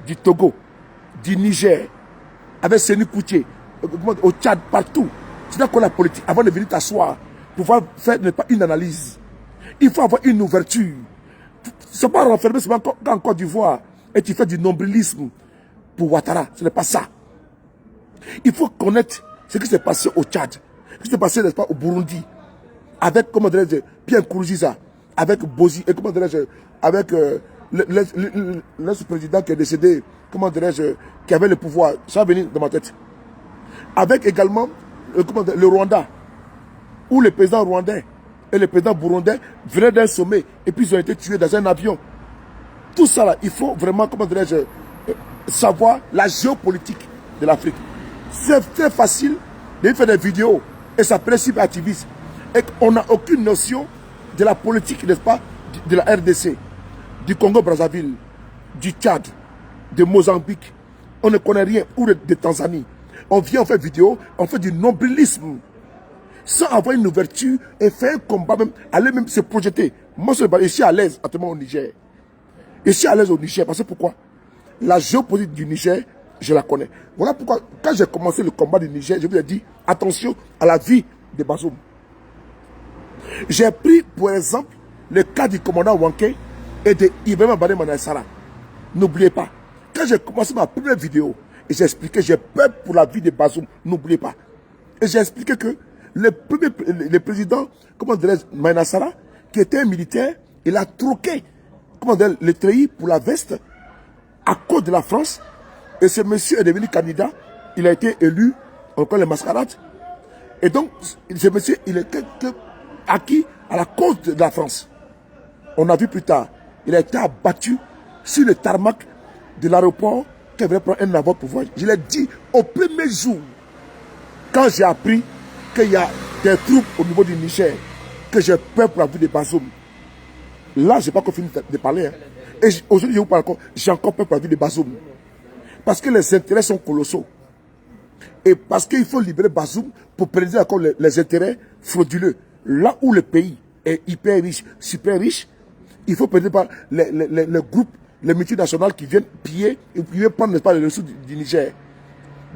du Togo, du Niger, avec Séni Koutié, au Tchad, partout. C'est d'accord la politique, avant de venir t'asseoir, pouvoir faire pas une analyse. Il faut avoir une ouverture. Ce n'est pas renfermer seulement en Côte d'Ivoire et tu fais du nombrilisme pour Ouattara. Ce n'est pas ça. Il faut connaître ce qui s'est passé au Tchad. Ce qui s'est passé, n'est-ce pas, au Burundi, avec, comment dirais-je, Pierre Nkurunziza, avec Bozi, et comment dirais-je, avec l'ex-président qui est décédé, comment dirais-je, qui avait le pouvoir, ça va venir dans ma tête. Avec également le Rwanda, où le président rwandais et le président burundais venaient d'un sommet et puis ils ont été tués dans un avion. Tout ça là, il faut vraiment, comment dirais-je, savoir la géopolitique de l'Afrique. C'est très facile de faire des vidéos et ça principe activiste. Et on n'a aucune notion de la politique, n'est-ce pas, de la RDC, du Congo-Brazzaville, du Tchad, de Mozambique. On ne connaît rien, ou de Tanzanie. On vient, on fait vidéo, on fait du nombrilisme, sans avoir une ouverture et faire un combat, même, aller même se projeter. Moi, je suis à l'aise actuellement au Niger. Je suis à l'aise au Niger, parce que pourquoi? La géopolitique du Niger, je la connais. Voilà pourquoi, quand j'ai commencé le combat du Niger, je vous ai dit, attention à la vie de Bazoum. J'ai pris, pour exemple, le cas du commandant Wanké et de Ibrahim Badé Manassara. N'oubliez pas, quand j'ai commencé ma première vidéo, et j'ai expliqué, j'ai peur pour la vie de Bazoum, n'oubliez pas. Et j'ai expliqué que le président, comment dirais-je, Manassara, qui était un militaire, il a troqué, comment dire, le treillis pour la veste à cause de la France. Et ce monsieur est devenu candidat, il a été élu, encore les mascarades. Et donc, ce monsieur, il est acquis à la cause de la France. On a vu plus tard, il a été abattu sur le tarmac de l'aéroport qui avait pris un avion pour voir. Je l'ai dit au premier jour, quand j'ai appris qu'il y a des troupes au niveau du Niger, que j'ai peur pour la vie de Bazoum. Là, je n'ai pas encore fini de parler. Hein. Et aujourd'hui, je vous parle encore, j'ai encore peur pour la vie de Bazoum. Parce que les intérêts sont colossaux. Et parce qu'il faut libérer Bazoum pour préserver encore les intérêts frauduleux. Là où le pays est hyper riche, super riche, il faut préserver par les groupes, les multinationales qui viennent piller et qui viennent prendre pas, les ressources du Niger.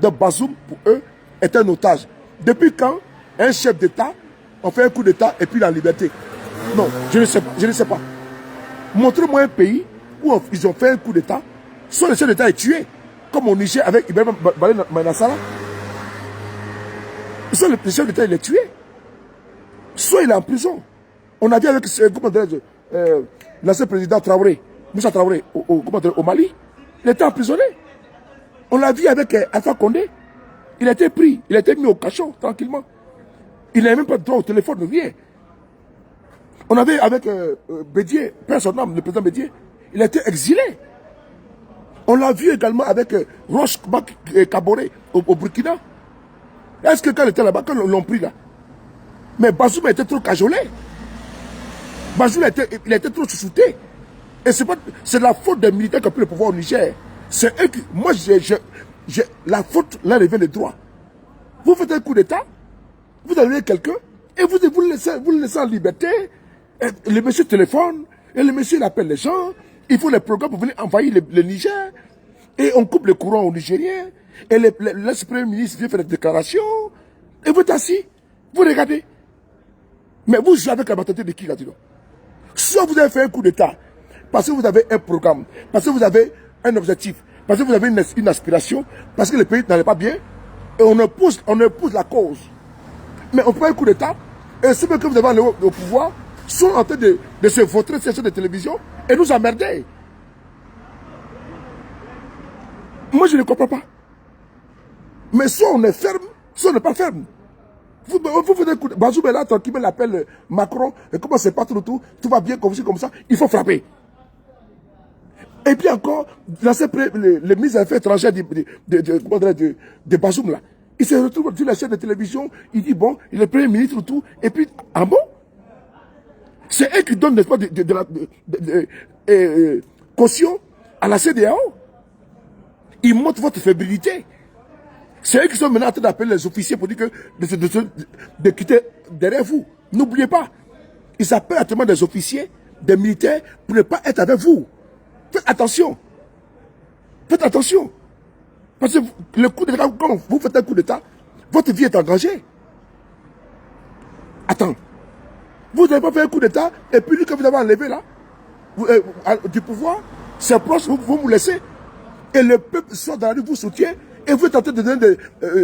Donc Bazoum, pour eux, est un otage. Depuis quand un chef d'État, on fait un coup d'État et puis la liberté? Non, je ne sais pas. Je ne sais pas. Montrez-moi un pays où ils ont fait un coup d'État, soit le chef d'État est tué, comme au Niger avec Ibrahim Badé Manassara. Soit le chef d'État est tué, soit il est en prison. On a vu avec l'ancien président Traoré, Moussa Traoré, au Mali, il était emprisonné. On l'a vu avec Alpha Condé. Il a été pris, il a été mis au cachot, tranquillement. Il n'avait même pas de droit au téléphone, rien. On avait avec Bédié, père son âme, le président Bédié, il a été exilé. On l'a vu également avec Roch Kaboré au Burkina. Est-ce que quand il était là-bas, quand l'ont pris là? Mais Bazoum a été trop cajolé. Bazoum il a été trop chouchouté. Et c'est la faute des militaires qui ont pris le pouvoir au Niger. C'est eux qui. Moi, la faute, là, revient des droits. Vous faites un coup d'État, vous avez quelqu'un, et vous le laissez en liberté. Et le monsieur téléphone, et le monsieur il appelle les gens, il faut les programmes pour venir envahir le Niger, et on coupe le courant aux Nigériens, et l'ex-premier ministre vient faire des déclarations, et vous êtes assis, vous regardez. Mais vous jouez avec la mentalité de qui là-dedans? Soit vous avez fait un coup d'État, parce que vous avez un programme, parce que vous avez un objectif, parce que vous avez une aspiration, parce que le pays n'allait pas bien, et on oppose la cause. Mais on prend un coup d'État, et ceux que vous avez au pouvoir sont en train de se vautrer sur de télévision et nous emmerder. Moi, je ne comprends pas. Mais soit on est ferme, soit on n'est pas ferme. Vous faites un coup de... Bazoum est là, tranquillement, il appelle Macron, et comment c'est pas tout, tout va bien comme ça, il faut frapper. Et puis encore, le ministre des Affaires étrangères de Bazoum là, il se retrouve sur la chaîne de télévision, il dit bon, il est premier ministre tout, et puis, ah bon? C'est eux qui donnent, n'est-ce pas, de la caution à la CEDEAO. Ils montrent votre fébrilité. C'est eux qui sont maintenant en train d'appeler les officiers pour dire que de quitter derrière vous. N'oubliez pas, ils appellent actuellement des officiers, des militaires, pour ne pas être avec vous. Faites attention. Faites attention. Parce que le coup d'État, quand vous faites un coup d'État, votre vie est engagée. Attends. Vous n'avez pas fait un coup d'État, et puis lui que vous avez enlevé là, du pouvoir, c'est proche, vous vous laissez. Et le peuple sort dans la rue, vous soutient, et vous êtes en train de donner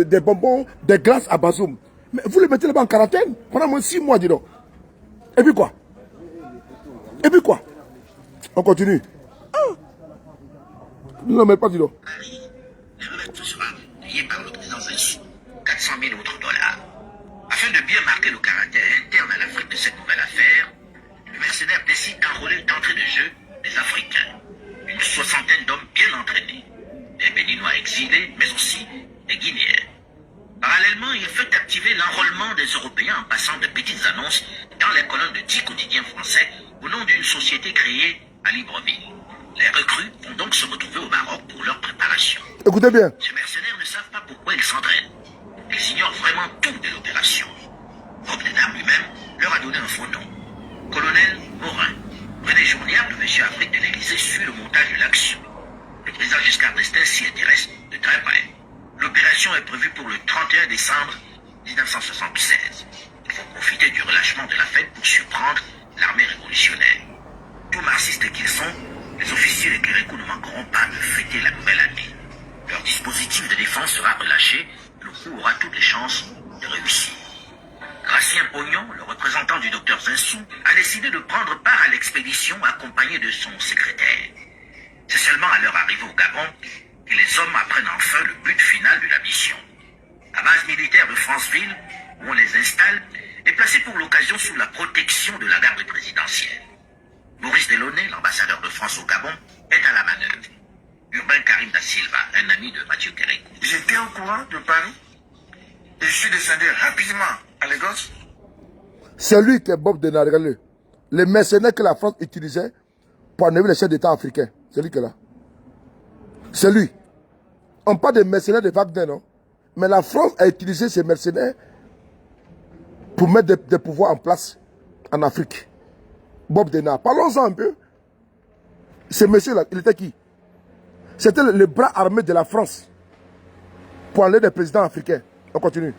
des bonbons, des glaces à Bazoum. Mais vous le mettez là-bas en quarantaine pendant moins 6 mois, dis donc. Et puis quoi? Et puis quoi? On continue. Ah. Non, mais pas, dis donc. Le reste sera payé par le président Zensou, 400 000 autres dollars. Afin de bien marquer le caractère interne à l'Afrique de cette nouvelle affaire, le mercenaire décide d'enrôler d'entrée de jeu des Africains, une soixantaine d'hommes bien entraînés, des Béninois exilés, mais aussi des Guinéens. Parallèlement, il fait activer l'enrôlement des Européens en passant de petites annonces dans les colonnes de 10 quotidiens français au nom d'une société créée à Libreville. Les recrues vont donc se retrouver au Maroc pour leur préparation. Écoutez bien. Ces mercenaires ne savent pas pourquoi ils s'entraînent. Ils ignorent vraiment tout de l'opération. Bob Denard lui-même leur a donné un faux nom. Colonel Morin. René Journière de M. Afrique de l'Élysée suit le montage de l'action. Le président Giscard d'Estaing s'y intéresse de très près. L'opération est prévue pour le 31 décembre 1976. Il faut profiter du relâchement de la fête pour surprendre l'armée révolutionnaire. Tout marxistes qu'ils sont, les officiers des Kérékou ne manqueront pas de fêter la nouvelle année. Leur dispositif de défense sera relâché et le coup aura toutes les chances de réussir. Gracien Pognon, le représentant du docteur Zensou, a décidé de prendre part à l'expédition accompagné de son secrétaire. C'est seulement à leur arrivée au Gabon que les hommes apprennent enfin le but final de la mission. La base militaire de Franceville, où on les installe, est placée pour l'occasion sous la protection de la garde présidentielle. Maurice Delaunay, l'ambassadeur de France au Gabon, est à la manœuvre. Urbain Karim da Silva, un ami de Mathieu Kérékou. J'étais au courant de Paris et je suis descendu rapidement à Lagos. C'est lui qui est Bob Denard, regardez. Les mercenaires que la France utilisait pour enlever les chefs d'État africains. C'est lui qui est là. C'est lui. On parle des mercenaires de Wagner, non? Mais la France a utilisé ces mercenaires pour mettre des pouvoirs en place en Afrique. Bob Denard. Parlons-en un peu. Ce monsieur-là, il était qui? C'était le bras armé de la France pour enlever des présidents africains. On continue.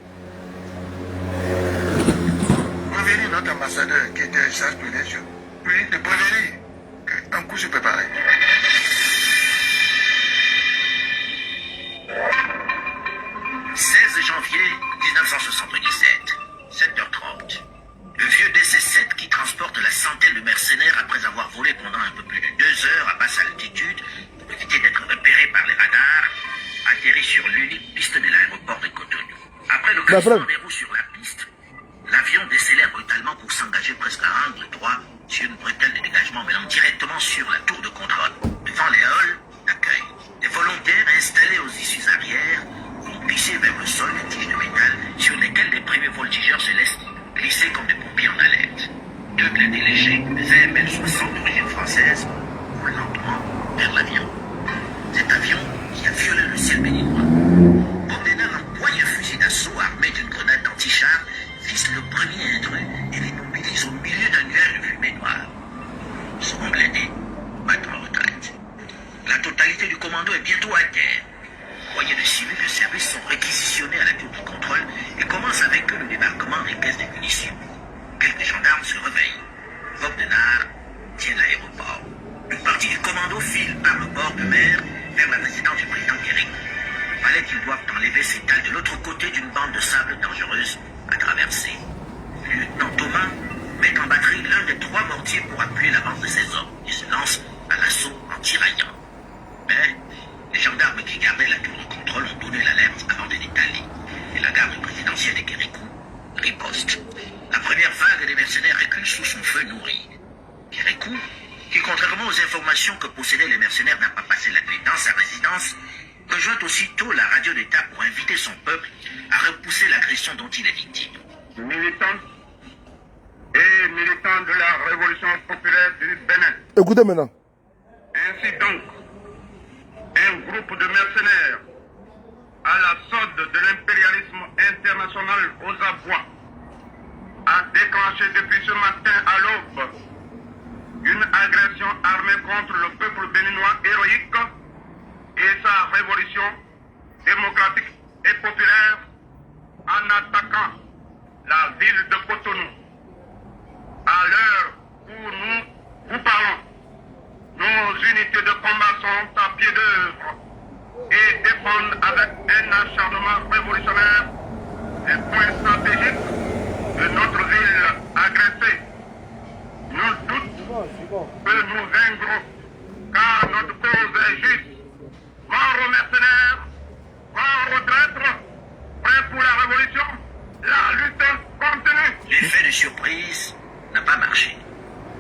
Prévenir notre ambassadeur qui était chargé de l'élection. Puis de prévenir qu'un coup se préparait. « 16 janvier 1977, 7h30. Le vieux DC-7 qui transporte la centaine de mercenaires après avoir volé pendant un peu plus de 2 heures à basse altitude pour éviter d'être repéré par les radars, atterrit sur l'unique piste de l'aéroport de Cotonou. Après le glissement des roues sur la piste, l'avion décélère brutalement pour s'engager presque à angle droit sur une bretelle de dégagement menant directement sur la tour de contrôle. Devant les halls d'accueil, des volontaires installés aux issues arrière vont glisser vers le sol des tiges de métal sur lesquelles les premiers voltigeurs se laissent glisser comme des pompiers en alerte. 2 blindés légers, des AML 60 d'origine française, roulent lentement vers l'avion. Cet avion qui a violé le ciel béninois. Bob Denard empoigne un fusil d'assaut armé d'une grenade d'antichar, vise le premier intrus et l'immobilise au milieu d'un nuage de fumée noire. Second blindé, battent en retraite. La totalité du commando est bientôt à terre. Poignées de civils de service sont réquisitionnés à la tour de contrôle et commencent avec eux le débarquement des caisses de munitions. Quelques gendarmes se réveillent. Bob Denard tient l'aéroport. Une partie du commando file par le bord de mer vers la résidence du président Kérékou. Fallait qu'ils doivent enlever s'étale de l'autre côté d'une bande de sable dangereuse à traverser. Le lieutenant Thomas met en batterie l'un des 3 mortiers pour appuyer l'avance de ses hommes et se lance à l'assaut en tiraillant. Mais les gendarmes qui gardaient la tour de contrôle ont donné l'alerte avant de détaler. Et la garde présidentielle de Kérékou riposte. La première vague des mercenaires recule sous son feu nourri. Kérékou, qui contrairement aux informations que possédaient les mercenaires n'a pas passé la nuit dans sa résidence, rejoint aussitôt la radio d'État pour inviter son peuple à repousser l'agression dont il est victime. Militants et militants de la révolution populaire du Bénin. Écoutez maintenant. Ainsi donc, un groupe de mercenaires à la solde de l'impérialisme international aux abois a déclenché depuis ce matin à l'aube une agression armée contre le peuple béninois héroïque et sa révolution démocratique et populaire en attaquant la ville de Cotonou. À l'heure où nous vous parlons, nos unités de combat sont à pied d'œuvre et défendent avec un acharnement révolutionnaire des points stratégiques de notre ville agressée. Nul doute que nous vaincrons, car notre cause est juste. Mort aux mercenaires, mort aux traîtres, prêts pour la révolution, la lutte continue. L'effet de surprise n'a pas marché.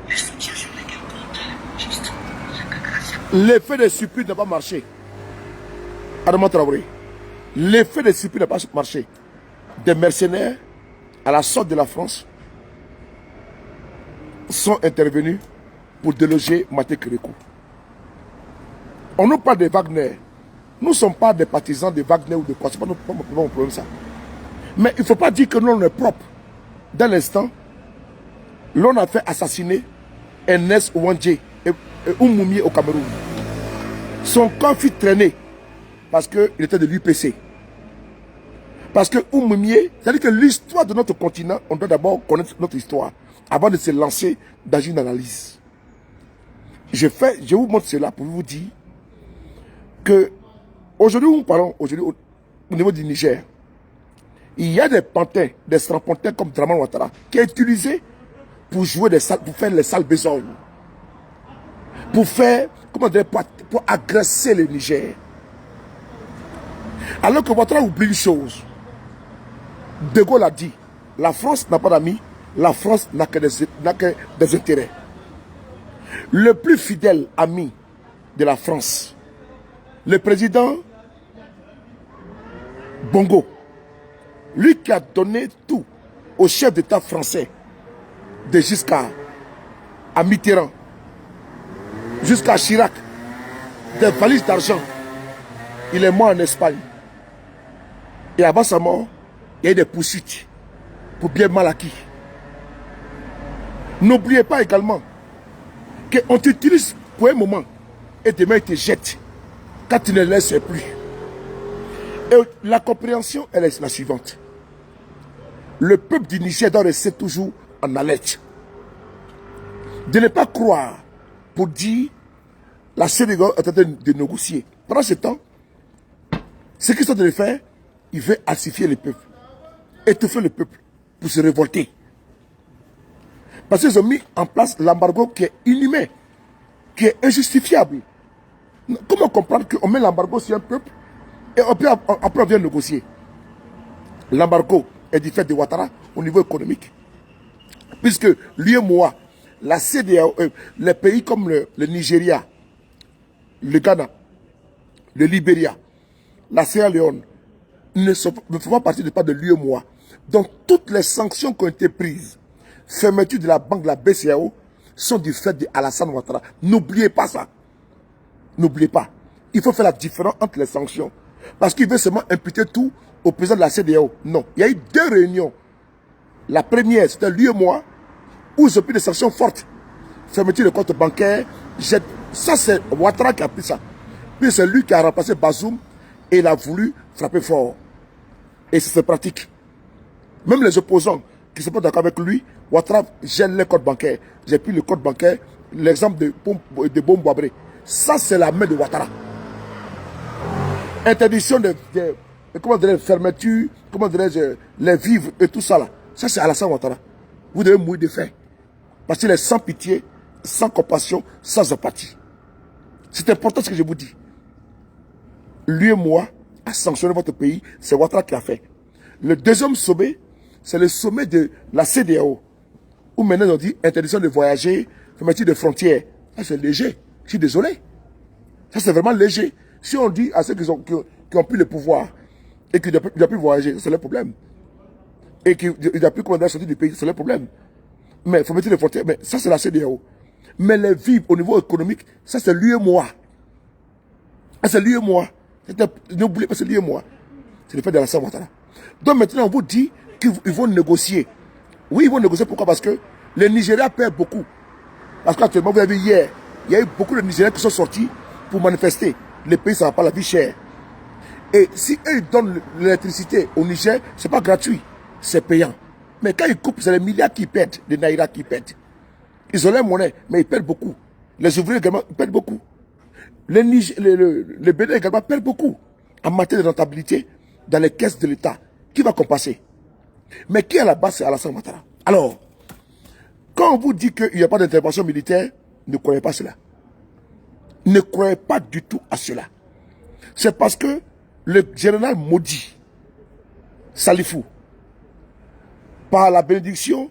Les soutiens sur lesquels comptait, juste, L'effet de surprise n'a pas marché. Adama Traoré. L'effet de surprise n'a pas marché. Des mercenaires, à la sorte de la France, sont intervenus pour déloger Maté Kérékou. On nous parle de Wagner. Nous ne sommes pas des partisans de Wagner ou de quoi. Ce n'est pas mon problème ça. Mais il ne faut pas dire que nous on est propre. Dans l'instant, l'on a fait assassiner Ernest Ouandje et Oumoumie au Cameroun. Son corps fut traîné parce qu'il était de l'UPC. Parce que Oumoumie, c'est-à-dire que l'histoire de notre continent, on doit d'abord connaître notre histoire avant de se lancer dans une analyse. Je vous montre cela pour vous dire que aujourd'hui, nous parlons au niveau du Niger. Il y a des pantins, des strapontins comme Draman Ouattara qui est utilisé pour jouer pour faire les sales besognes. Pour faire, comment dire, pour agresser le Niger. Alors que Ouattara oublie une chose. De Gaulle a dit, la France n'a pas d'amis, la France n'a que des intérêts. Le plus fidèle ami de la France, le président Bongo, lui qui a donné tout au chef d'État français, de Giscard à Mitterrand, jusqu'à Chirac, des valises d'argent. Il est mort en Espagne. Et avant sa mort, il y a eu des poursuites pour bien mal acquis. N'oubliez pas également qu'on t'utilise pour un moment et demain il te jette quand tu ne laisses plus. Et la compréhension, elle est la suivante. Le peuple du Niger doit rester toujours en alerte. De ne pas croire pour dire la CEDEAO est en train de négocier. Pendant ce temps, ce qu'ils sont en train de faire, ils veulent assifier le peuple, étouffer le peuple pour se révolter. Parce qu'ils ont mis en place l'embargo qui est inhumain, qui est injustifiable. Comment comprendre qu'on met l'embargo sur un peuple et après on vient négocier? L'embargo est du fait de Ouattara au niveau économique. Puisque l'UEMOA, la CEDEAO, les pays comme le Nigeria, le Ghana, le Libéria, la Sierra Leone, ne font pas partie de l'UEMOA. Donc toutes les sanctions qui ont été prises, fermeture de la banque de la BCAO, sont du fait d'Alassane Ouattara. N'oubliez pas ça. N'oubliez pas. Il faut faire la différence entre les sanctions. Parce qu'il veut seulement imputer tout au président de la CEDEAO. Non. Il y a eu 2 réunions. La première, c'était l'UEMOA, où ils ont pris des sanctions fortes. Fermeture de comptes bancaires. Ça, c'est Ouattara qui a pris ça. Puis c'est lui qui a remplacé Bazoum et il a voulu frapper fort. Et c'est pratique. Même les opposants qui ne sont pas d'accord avec lui, Ouattara gêne les codes bancaires. J'ai pris le code bancaire, l'exemple de Bomboabré. Ça, c'est la main de Ouattara. Interdiction de fermeture, les vivres et tout ça là. Ça, c'est Alassane Ouattara. Vous devez mourir de faim. Parce qu'il est sans pitié, sans compassion, sans empathie. C'est important ce que je vous dis. L'UEMOA a sanctionné votre pays, c'est Ouattara qui a fait. Le deuxième sommet, c'est le sommet de la CEDEAO. Où maintenant on dit interdiction de voyager, fermeture de frontières. Ça c'est léger. Je suis désolé. Ça c'est vraiment léger. Si on dit à ceux qui ont pris le pouvoir et qu'ils ne doivent plus voyager, c'est leur problème. Et qu'ils ne doivent plus commander à sortir du pays, c'est leur problème. Mais fermeture de frontières, mais ça c'est la CEDEAO. Mais les vivres au niveau économique, ça c'est l'UEMOA. Ça c'est l'UEMOA. N'oubliez pas, c'est l'UEMOA. C'est le fait de la Ouattara. Donc maintenant on vous dit qu'ils vont négocier. Oui, ils vont négocier. Pourquoi? Parce que les Nigériens perdent beaucoup. Parce qu'actuellement, vous avez vu hier, il y a eu beaucoup de Nigériens qui sont sortis pour manifester. Les pays, ça ne va pas la vie chère. Et si eux, ils donnent l'électricité au Niger, ce n'est pas gratuit. C'est payant. Mais quand ils coupent, c'est les milliards qui perdent, les Naira qui perdent. Ils ont leur monnaie, mais ils perdent beaucoup. Les ouvriers également perdent beaucoup. Les Bénin également perdent beaucoup. En matière de rentabilité, dans les caisses de l'État, qui va compenser? Mais qui est à la base, c'est Alassane Ouattara. Alors, quand on vous dit qu'il n'y a pas d'intervention militaire, ne croyez pas cela. Ne croyez pas du tout à cela. C'est parce que le général maudit, Salifou, par la bénédiction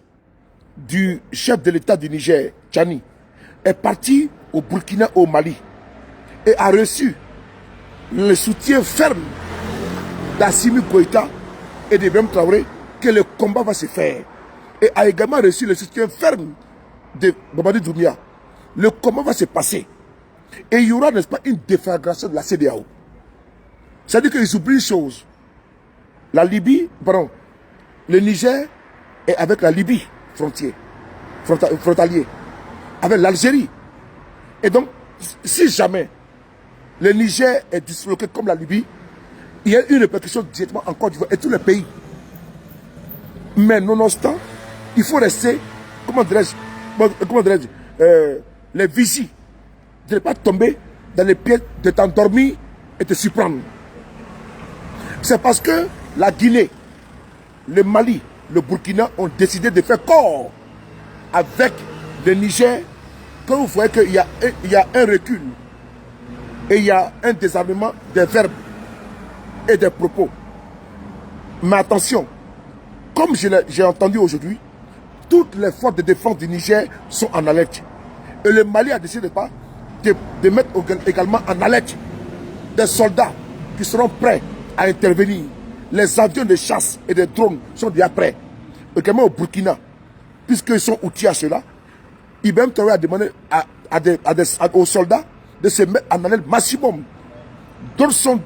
du chef de l'État du Niger, Tchani, est parti au Burkina, au Mali, et a reçu le soutien ferme d'Assimi Goïta et de Ibrahim Traoré que le combat va se faire. Et a également reçu le soutien ferme de Mamadi Doumbouya. Le combat va se passer. Et il y aura, n'est-ce pas, une déflagration de la CEDEAO. C'est-à-dire qu'ils oublient une chose. La Libye, pardon, le Niger est avec la Libye frontalier, avec l'Algérie. Et donc, si jamais le Niger est disloqué comme la Libye, il y a une répercussion directement en Côte d'Ivoire et tous les pays. Mais nonobstant, il faut rester, comment dirais-je, les vigies, de ne pas tomber dans les pieds, de t'endormir et de s'y prendre. C'est parce que la Guinée, le Mali, le Burkina ont décidé de faire corps avec le Niger. Quand vous voyez qu'il y a un recul et il y a un désarmement des verbes et des propos. Mais attention, comme j'ai entendu aujourd'hui, toutes les forces de défense du Niger sont en alerte. Et le Mali a décidé de mettre également en alerte des soldats qui seront prêts à intervenir. Les avions de chasse et de drones sont déjà prêts. Également au Burkina, puisqu'ils sont outillés à cela, Ibrahim Traoré a demandé aux soldats de se mettre en alerte maximum. D'autres sont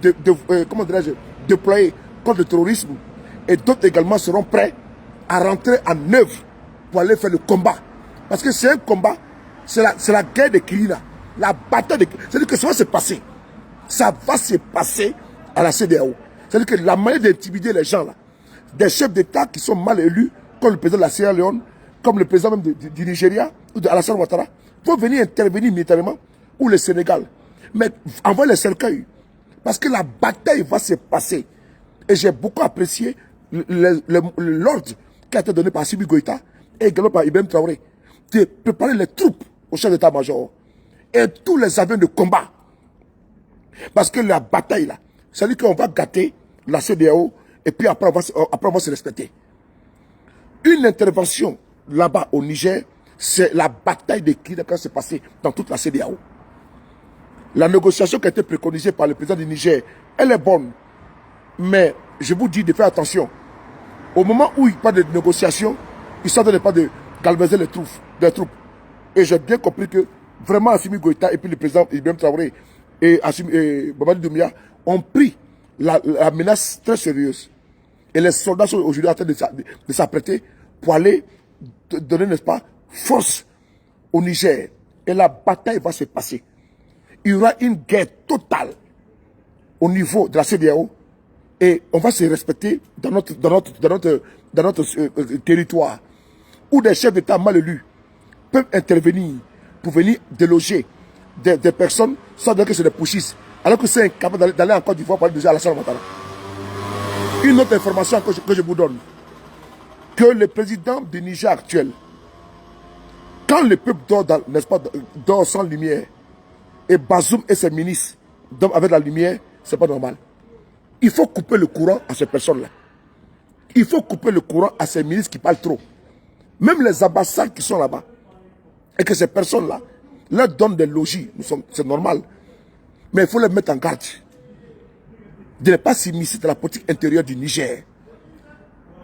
déployés contre le terrorisme et d'autres également seront prêts à rentrer en œuvre pour aller faire le combat. Parce que c'est un combat, c'est la guerre de Kilina, la bataille de Kilina. C'est-à-dire que ça va se passer. Ça va se passer à la CEDEAO. C'est-à-dire que la manière d'intimider les gens là, des chefs d'État qui sont mal élus, comme le président de la Sierra Leone, comme le président même du Nigeria, ou de Alassane Ouattara, vont venir intervenir militairement, ou le Sénégal. Mais envoie les cercueils. Parce que la bataille va se passer. Et j'ai beaucoup apprécié l'ordre qui a été donné par Assimi Goïta et également par Ibrahim Traoré de préparer les troupes au chef d'état-major et tous les avions de combat. Parce que la bataille là, c'est-à-dire qu'on va gâter la CEDEAO et puis après on va se respecter. Une intervention là-bas au Niger, c'est la bataille de qui va se passer dans toute la CEDEAO. La négociation qui a été préconisée par le président du Niger, elle est bonne. Mais je vous dis de faire attention. Au moment où il parle de négociation, il ne s'agit pas de galvaniser les troupes. Et j'ai bien compris que vraiment Assimi Goïta et puis le président Ibrahim Traoré et Mamadi Doumbouya ont pris la menace très sérieuse. Et les soldats sont aujourd'hui en train de s'apprêter pour aller donner, n'est-ce pas, force au Niger. Et la bataille va se passer. Il y aura une guerre totale au niveau de la CEDEAO et on va se respecter dans notre territoire où des chefs d'État mal élus peuvent intervenir pour venir déloger des personnes sans dire que c'est des pushistes, alors que c'est incapable d'aller en Côte d'Ivoire pour aller à Alassane Ouattara. Une autre information que je vous donne, que le président du Niger actuel, quand le peuple dort sans lumière, et Bazoum et ses ministres dorment avec la lumière, c'est pas normal. Il faut couper le courant à ces personnes-là. Il faut couper le courant à ces ministres qui parlent trop. Même les ambassades qui sont là-bas, et que ces personnes-là leur donnent des logis, c'est normal. Mais il faut les mettre en garde de ne pas s'immiscer dans la politique intérieure du Niger.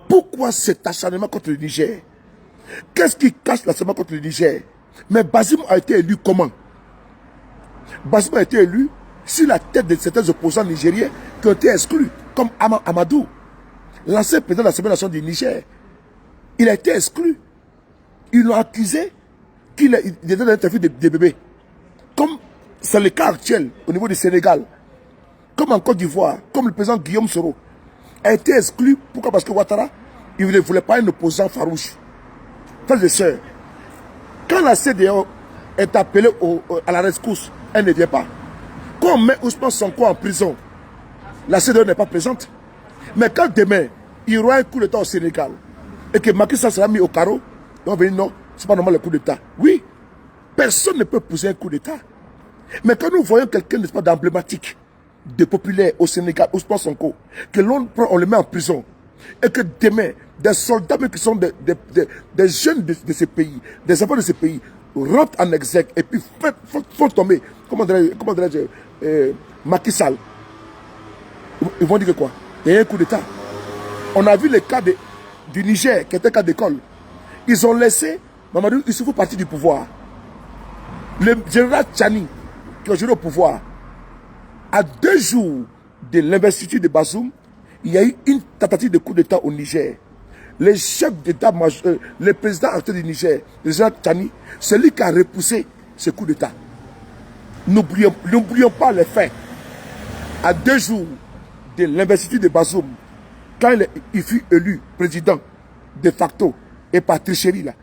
Pourquoi cet acharnement contre le Niger? Qu'est-ce qui cache l'acharnement contre le Niger? Mais Bazoum a été élu comment? Bazoum a été élu sur la tête de certains opposants nigériens qui ont été exclus, comme Amadou, l'ancien président de l'Assemblée nationale du Niger. Il a été exclu. Ils l'ont accusé qu'il était dans l'interview des bébés. Comme c'est le cas actuel au niveau du Sénégal, comme en Côte d'Ivoire, comme le président Guillaume Soro a été exclu. Pourquoi? Parce que Ouattara, il ne voulait pas un opposant farouche. Frères et sœurs, quand la CEDEAO est appelée à la rescousse, elle ne vient pas. Quand on met Ousmane Sonko en prison, la CEDEAO n'est pas présente. Mais quand demain, il y aura un coup d'État au Sénégal et que Macky Sall sera mis au carreau, on va dire non, c'est pas normal le coup d'État. Oui, personne ne peut pousser un coup d'État. Mais quand nous voyons quelqu'un, n'est-ce pas, d'emblématique, de populaire au Sénégal, au Sport Sonko, que l'on prend, on le met en prison, et que demain, des soldats qui sont des jeunes de ces pays, des enfants de ces pays, rentrent en exergue et puis font tomber, comment dirais-je, Macky Sall. Ils vont dire quoi? Il y a un coup d'État. On a vu le cas du Niger, qui était un cas d'école. Ils ont laissé Mamadou Issoufou partir du pouvoir. Le général Tchani, qui est aujourd'hui au pouvoir, à 2 jours de l'investiture de Bazoum, il y a eu une tentative de coup d'État au Niger. Le chef d'État, le président actuel du Niger, le général Tchani, c'est lui qui a repoussé ce coup d'État. N'oublions pas les faits. À 2 jours de l'investiture de Bazoum, quand il fut élu président de facto et par tricherie, là,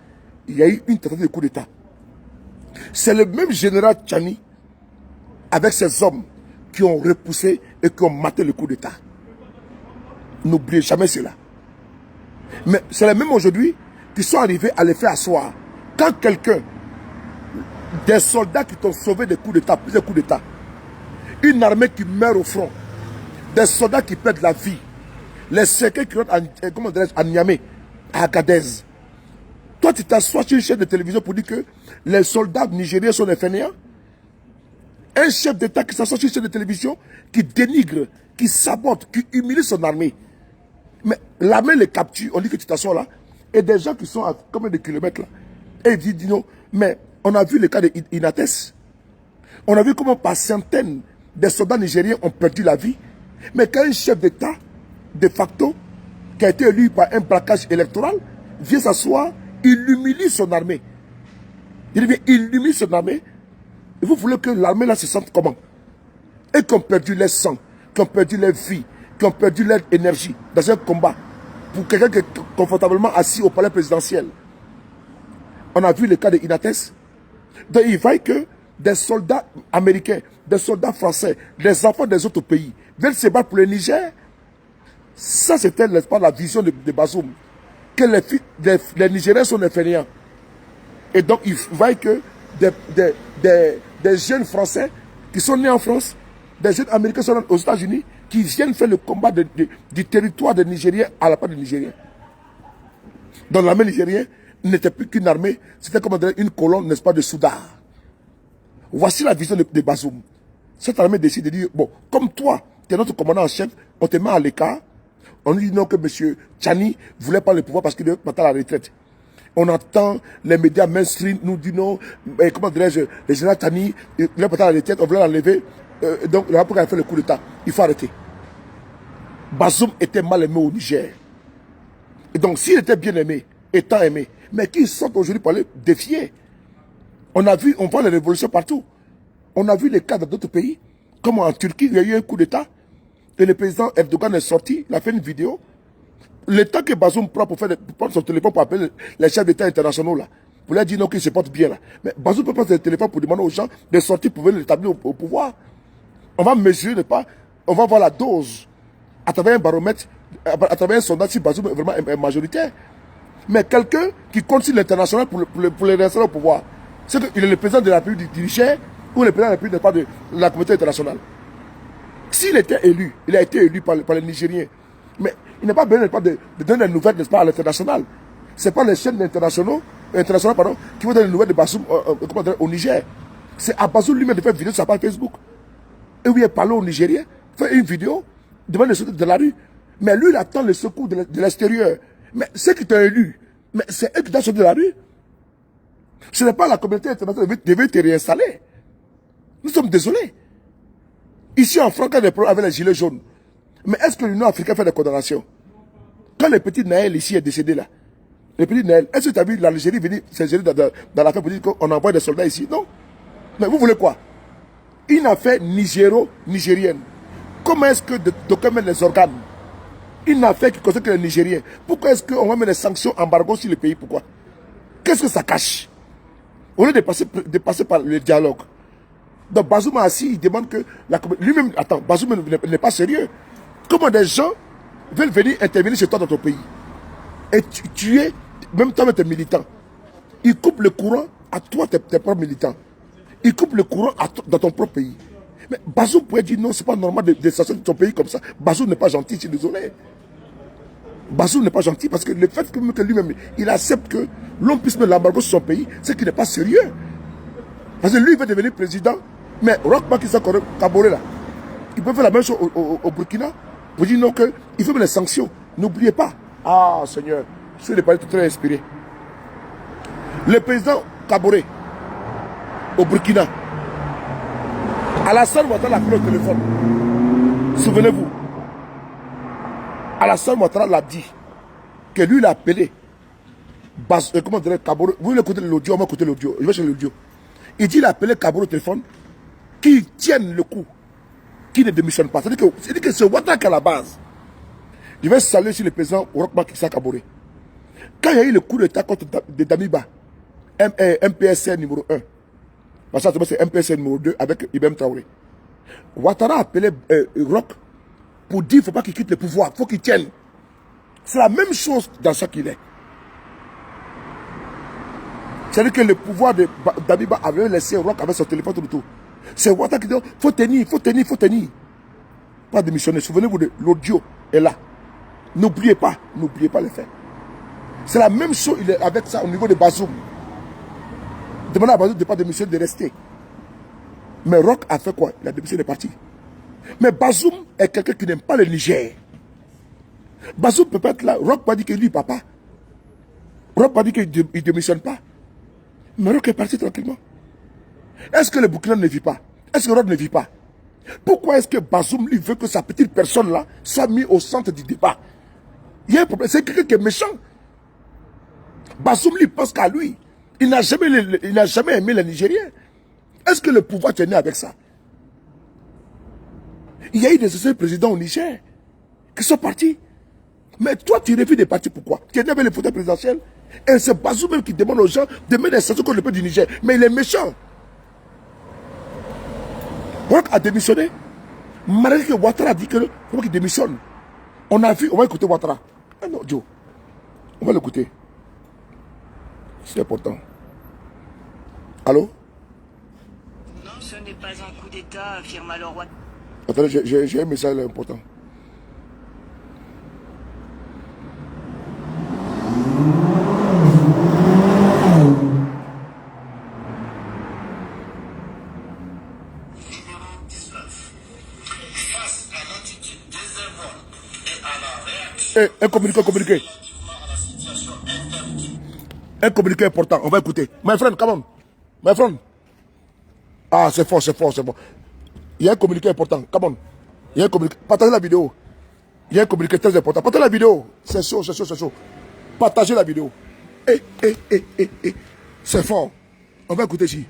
il y a eu une tentative de coup d'État. C'est le même général Tchani, avec ses hommes, qui ont repoussé et qui ont maté le coup d'État. N'oubliez jamais cela. Mais c'est les mêmes aujourd'hui qui sont arrivés à les faire asseoir. Quand quelqu'un, des soldats qui t'ont sauvé des coups d'État, plusieurs coups d'État, une armée qui meurt au front, des soldats qui perdent la vie, les séquelles qui rentrent à Niamey, à Agadez. Toi, tu t'assois sur une chaîne de télévision pour dire que les soldats nigériens sont des fainéants. Un chef d'État qui s'assoit sur une chaîne de télévision, qui dénigre, qui sabote, qui humilie son armée. Mais l'armée les capture, on dit que tu t'assois là, et des gens qui sont à combien de kilomètres là, et ils disent non, mais on a vu le cas de Inates. On a vu comment par centaines de soldats nigériens ont perdu la vie. Mais quand un chef d'État, de facto, qui a été élu par un braquage électoral, vient s'asseoir, il humilie son armée. Il humilie son armée. Et vous voulez que l'armée là se sente comment? Et qui ont perdu leur sang, qui ont perdu leur vie, qui ont perdu leur énergie dans un combat pour quelqu'un qui est confortablement assis au palais présidentiel. On a vu le cas de Inates. Donc il va que des soldats américains, des soldats français, des enfants des autres pays viennent se battre pour le Niger. Ça, c'était, n'est-ce pas, la vision de Bazoum. Que les Nigériens sont des fainéants. Et donc, il va que des jeunes Français qui sont nés en France, des jeunes Américains qui sont aux États-Unis, qui viennent faire le combat du territoire des Nigériens à la part des Nigériens. Donc, l'armée nigérienne n'était plus qu'une armée, c'était comme une colonne, n'est-ce pas, de soudards. Voici la vision de Bazoum. Cette armée décide de dire, bon, comme toi, tu es notre commandant en chef, on te met à l'écart. On dit non que M. Tchani voulait pas le pouvoir parce qu'il devait partir à la retraite. On entend les médias mainstream nous disent non, mais comment dirais-je, le général Tchani, il devait partir à la retraite, on voulait l'enlever. Donc, le rapport qui a fait le coup d'État, il faut arrêter. Bazoum était mal aimé au Niger. Et donc, s'il était bien aimé, étant aimé, mais qui sortent aujourd'hui pour aller défier. On voit les révolutions partout. On a vu les cas dans d'autres pays, comme en Turquie, il y a eu un coup d'État. Et le président Erdogan est sorti, il a fait une vidéo. Le temps que Bazoum prend pour prendre son téléphone pour appeler les chefs d'État internationaux là, pour leur dire non qu'ils se portent bien là. Mais Bazoum peut prendre son téléphone pour demander aux gens de sortir pour venir l'établir au pouvoir. On va mesurer, on va voir la dose à travers un baromètre, à travers un sondage si Bazoum est vraiment majoritaire. Mais quelqu'un qui compte sur l'international pour les rester au pouvoir, c'est qu'il est le président de la République du Niger ou le président de la République de la communauté internationale. S'il était élu, il a été élu par les Nigériens. Mais il n'a pas besoin de donner des nouvelles, n'est-ce pas, à l'international. Ce n'est pas les chaînes internationales qui vont donner des nouvelles de Bazoum au Niger. C'est à Bazoum lui-même de faire une vidéo sur sa page Facebook. Et oui, il parle aux Nigériens, fait une vidéo, demande le secours de la rue. Mais lui, il attend le secours de l'extérieur. Mais ceux qui t'ont élu, mais c'est eux qui t'ont sorti de la rue. Ce n'est pas la communauté internationale qui devait te réinstaller. Nous sommes désolés. Ici en France, il y a des problèmes avec les gilets jaunes. Mais est-ce que l'Union africaine fait des condamnations? Quand le petit Naël ici est décédé là, le petit Naël, est-ce que tu as vu l'Algérie venir s'ingérer dans l'affaire pour dire qu'on envoie des soldats ici? Non. Mais vous voulez quoi? Une affaire nigéro-nigérienne. Comment est-ce que d'aucuns mettent les organes? Une affaire qui concerne les Nigériens. Pourquoi est-ce qu'on va mettre des sanctions embargo sur le pays? Pourquoi? Qu'est-ce que ça cache? Au lieu de passer par le dialogue. Donc Bazoum a assis, il demande que lui-même, attends, Bazoum n'est pas sérieux. Comment des gens veulent venir intervenir chez toi dans ton pays. Et tu es, même toi, tes militants. Ils coupent le courant à toi, tes propres militants. Ils coupent le courant dans ton propre pays. Mais Bazoum pourrait dire non, c'est pas normal de s'assurer de ton pays comme ça. Bazoum n'est pas gentil, je suis désolé. Bazoum n'est pas gentil parce que le fait que lui-même, il accepte que l'on puisse mettre l'embargo sur son pays, c'est qu'il n'est pas sérieux. Parce que lui, il veut devenir président, mais Roch Marc Kaboré là, il peut faire la même chose au Burkina pour dire non, il faut mettre les sanctions. N'oubliez pas. Ah Seigneur, je suis pas très inspiré. Le président Kaboré au Burkina, Alassane Ouattara l'a pris au téléphone. Souvenez-vous. Alassane Ouattara l'a dit que lui l'a appelé. Comment dirait Kaboré? Vous voulez écouter l'audio, on va écouter l'audio. Je vais chercher l'audio. Il dit qu'il a appelé Kaboré au téléphone, qu'il tienne le coup, qu'il ne démissionne pas. C'est-à-dire que c'est Ouattara qui est à la base. Je vais saluer sur le président Roch Marc Kaboré. Quand il y a eu le coup d'état contre Damiba, MPSC numéro 1, parce que c'est MPSC numéro 2 avec Ibrahim Traoré, Ouattara a appelé Roch pour dire qu'il ne faut pas qu'il quitte le pouvoir, il faut qu'il tienne. C'est la même chose dans ce qu'il est. C'est-à-dire que le pouvoir de Damiba avait laissé Roch avec son téléphone tout le tour. C'est Ouattara qui dit il faut tenir, il faut tenir, il faut tenir. Pas démissionner. Souvenez-vous de l'audio est là. N'oubliez pas les faits. C'est la même chose avec ça au niveau de Bazoum. Demandez à Bazoum de ne pas démissionner, de rester. Mais Roch a fait quoi? Il a démissionné, il est parti. Mais Bazoum est quelqu'un qui n'aime pas le Niger. Bazoum peut pas être là. Roch pas dit que lui, papa. Roch pas dit qu'il ne démissionne pas. Mais Roch est parti tranquillement. Est-ce que le Burkina ne vit pas? Est-ce que Roch ne vit pas? Pourquoi est-ce que Bazoum lui veut que sa petite personne-là soit mise au centre du débat? Il y a un problème. C'est quelqu'un qui est méchant. Bazoum lui pense qu'à lui. Il n'a jamais aimé les Nigériens. Est-ce que le pouvoir est né avec ça? Il y a eu des anciens présidents au Niger qui sont partis. Mais toi, tu refuses des partis. Pourquoi? Tu es né avec les fauteuils présidentiels. Et c'est Bazoum même qui demande aux gens de mettre des sanctions contre le peuple du Niger. Mais il est méchant. Roch a démissionné. Malgré que Ouattara a dit qu'il faut qu'il démissionne. On a vu, on va écouter Ouattara. Ah non, Joe. On va l'écouter. C'est important. Allô? Non, ce n'est pas un coup d'État, affirme alors Ouattara. Attendez, j'ai un message important. Un communiqué. Un communiqué important. On va écouter. My friend, come on. My friend. Ah, c'est fort. Il y a un communiqué important. Come on. Il y a un communiqué. Partagez la vidéo. Il y a un communiqué très important. Partagez la vidéo. C'est chaud. Partagez la vidéo. C'est fort. On va écouter ici.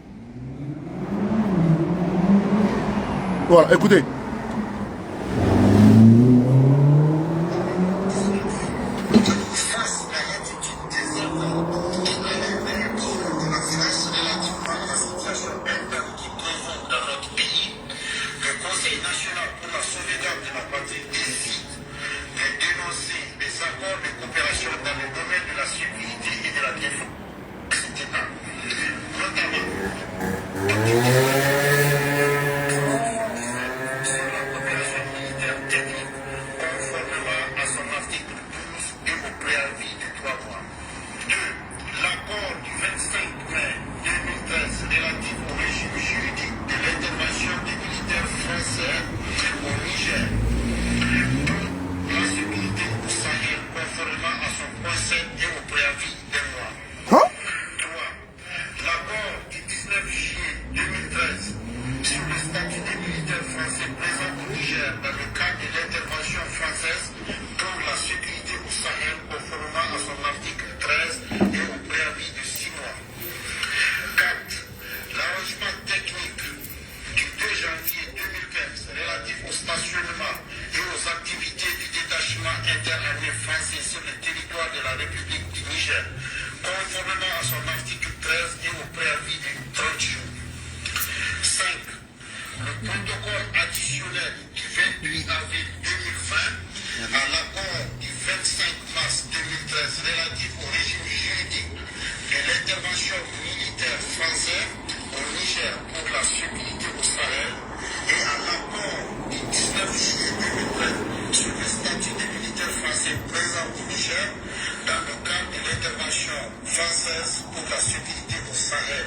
Voilà, écoutez. à l'accord du 25 mars 2013 relatif au régime juridique de l'intervention militaire française au Niger pour la sécurité au Sahel et à l'accord du 19 juillet 2013 sur le statut des militaires français présents au Niger dans le cadre de l'intervention française pour la sécurité au Sahel,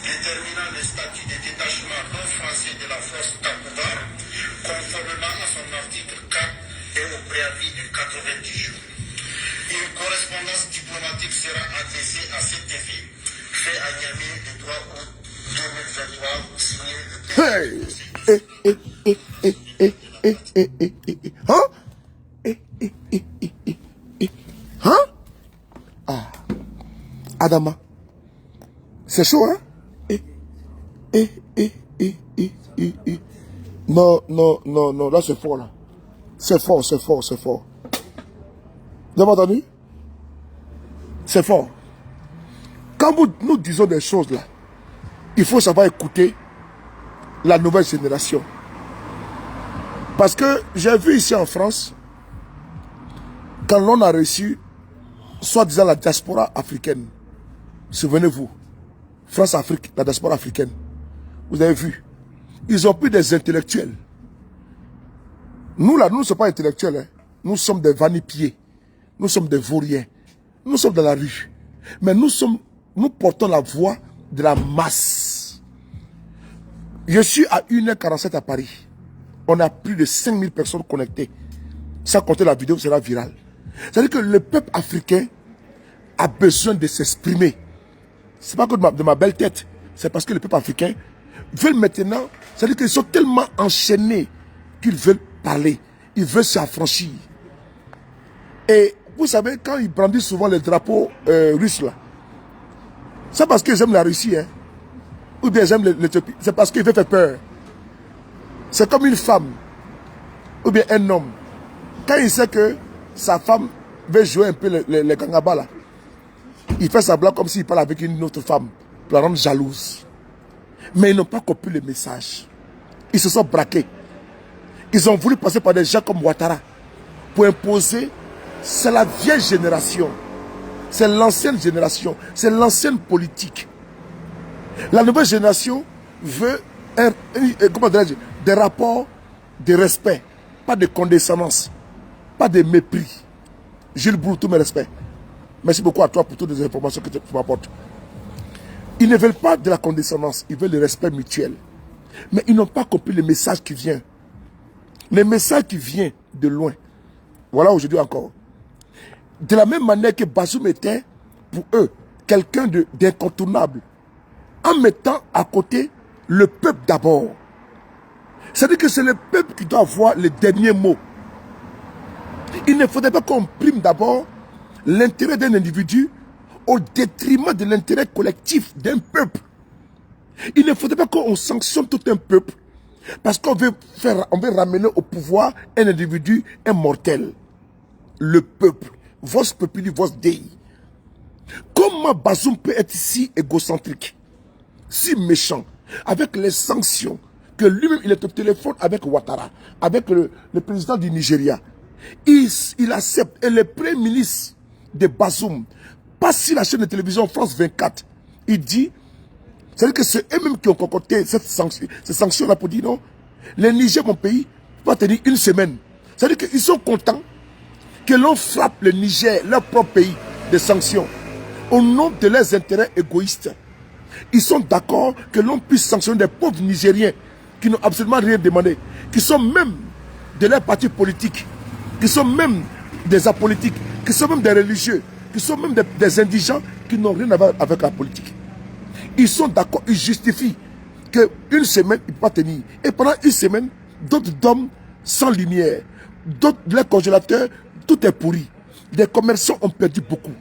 déterminant le statut de détachement non français de la force Takuba, conformément à son article 4 et au préavis de 90 jours. Une correspondance diplomatique sera adressée à cet effet, fait à Niamey le 3 août 2023, signé le... Hein? Ah. Adama. C'est chaud, hein? Non, non, non, non, là c'est fort, là. C'est fort, c'est fort, c'est fort. Vous avez entendu? C'est fort. Quand nous disons des choses là, il faut savoir écouter la nouvelle génération. Parce que j'ai vu ici en France, quand l'on a reçu, soi-disant la diaspora africaine, souvenez-vous, France-Afrique, la diaspora africaine, vous avez vu, ils ont pris des intellectuels. Nous là, nous ne sommes pas intellectuels, hein. Nous sommes des vanipiés, nous sommes des vauriens, nous sommes dans la rue. Mais nous portons la voix de la masse. Je suis à 1h47 à Paris. On a plus de 5000 personnes connectées. Sans compter la vidéo sera virale. C'est-à-dire que le peuple africain a besoin de s'exprimer. Ce n'est pas que de ma belle tête. C'est parce que le peuple africain veut maintenant... C'est-à-dire qu'ils sont tellement enchaînés qu'ils veulent parler. Ils veulent s'affranchir. Et vous savez, quand ils brandissent souvent les drapeaux russes là, c'est parce qu'ils aiment la Russie, hein. Ou bien ils aiment l'Éthiopie. C'est parce qu'ils veulent faire peur. C'est comme une femme, ou bien un homme. Quand il sait que sa femme veut jouer un peu les gangaba là, il fait semblant comme s'il parle avec une autre femme, pour la rendre jalouse. Mais ils n'ont pas compris le message. Ils se sont braqués. Ils ont voulu passer par des gens comme Ouattara pour imposer. C'est la vieille génération. C'est l'ancienne génération. C'est l'ancienne politique. La nouvelle génération veut des rapports de respect, pas de condescendance, pas de mépris. Gilles Brou, tous mes respects. Merci beaucoup à toi pour toutes les informations que tu m'apportes. Ils ne veulent pas de la condescendance, ils veulent le respect mutuel. Mais ils n'ont pas compris le message qui vient. Le message qui vient de loin. Voilà aujourd'hui encore. De la même manière que Bazoum était, pour eux, quelqu'un d'incontournable. En mettant à côté le peuple d'abord. C'est-à-dire que c'est le peuple qui doit avoir le dernier mot. Il ne faudrait pas qu'on prime d'abord l'intérêt d'un individu au détriment de l'intérêt collectif d'un peuple. Il ne faudrait pas qu'on sanctionne tout un peuple parce qu'on veut ramener au pouvoir un individu, un mortel. Le peuple, vos populi, vos dei. Comment Bazoum peut être si égocentrique, si méchant, avec les sanctions que lui-même il est au téléphone avec Ouattara, avec le président du Nigeria. Il accepte, et le premier ministre de Bazoum passe sur la chaîne de télévision France 24. Il dit, c'est-à-dire que c'est eux-mêmes qui ont concocté ces sanctions-là pour dire non, les Niger, mon pays, va tenir une semaine. C'est-à-dire qu'ils sont contents que l'on frappe le Niger, leur propre pays, de sanctions, au nom de leurs intérêts égoïstes. Ils sont d'accord que l'on puisse sanctionner des pauvres Nigériens qui n'ont absolument rien demandé, qui sont même de leur parti politique, qui sont même des apolitiques, qui sont même des religieux, qui sont même des indigents qui n'ont rien à voir avec la politique. Ils sont d'accord, ils justifient qu'une semaine, ils ne peuvent pas tenir. Et pendant une semaine, d'autres dorment sans lumière, d'autres, les congélateurs, tout est pourri. Les commerçants ont perdu beaucoup.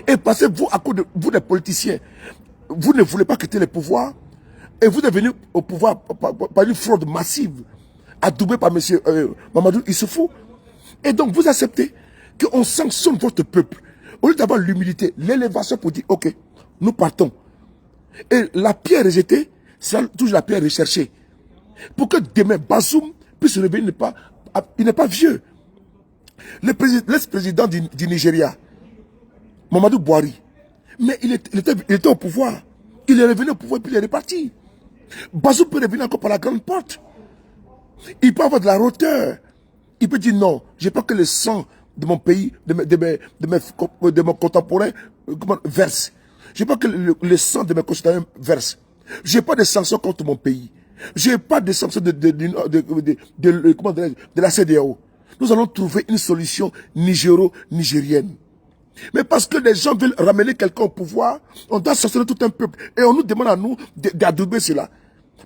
Et parce que vous, à cause de vous, les politiciens, vous ne voulez pas quitter le pouvoir, et vous êtes venu au pouvoir par une fraude massive, adoubée par M. Mamadou Issoufou. Et donc vous acceptez qu'on sanctionne votre peuple. Au lieu d'avoir l'humilité, l'élévation pour dire, ok, nous partons. Et la pierre rejetée, c'est toujours la pierre recherchée. Pour que demain, Bazoum puisse se réveiller, il n'est pas vieux. l'ex-président du Nigeria, Mamadou Buhari, mais il était au pouvoir. Il est revenu au pouvoir et puis il est reparti. Bazoum peut revenir encore par la grande porte. Il peut avoir de la hauteur. Il peut dire non, je n'ai pas que le sang de mon pays, de mon contemporain verse. Je n'ai pas que le sang de mes concitoyens verse. Je n'ai pas de sanctions contre mon pays. Je n'ai pas de sanctions de la CEDEAO. Nous allons trouver une solution nigéro-nigérienne. Mais parce que les gens veulent ramener quelqu'un au pouvoir, on doit sanctionner tout un peuple. Et on nous demande à nous d'adouber cela.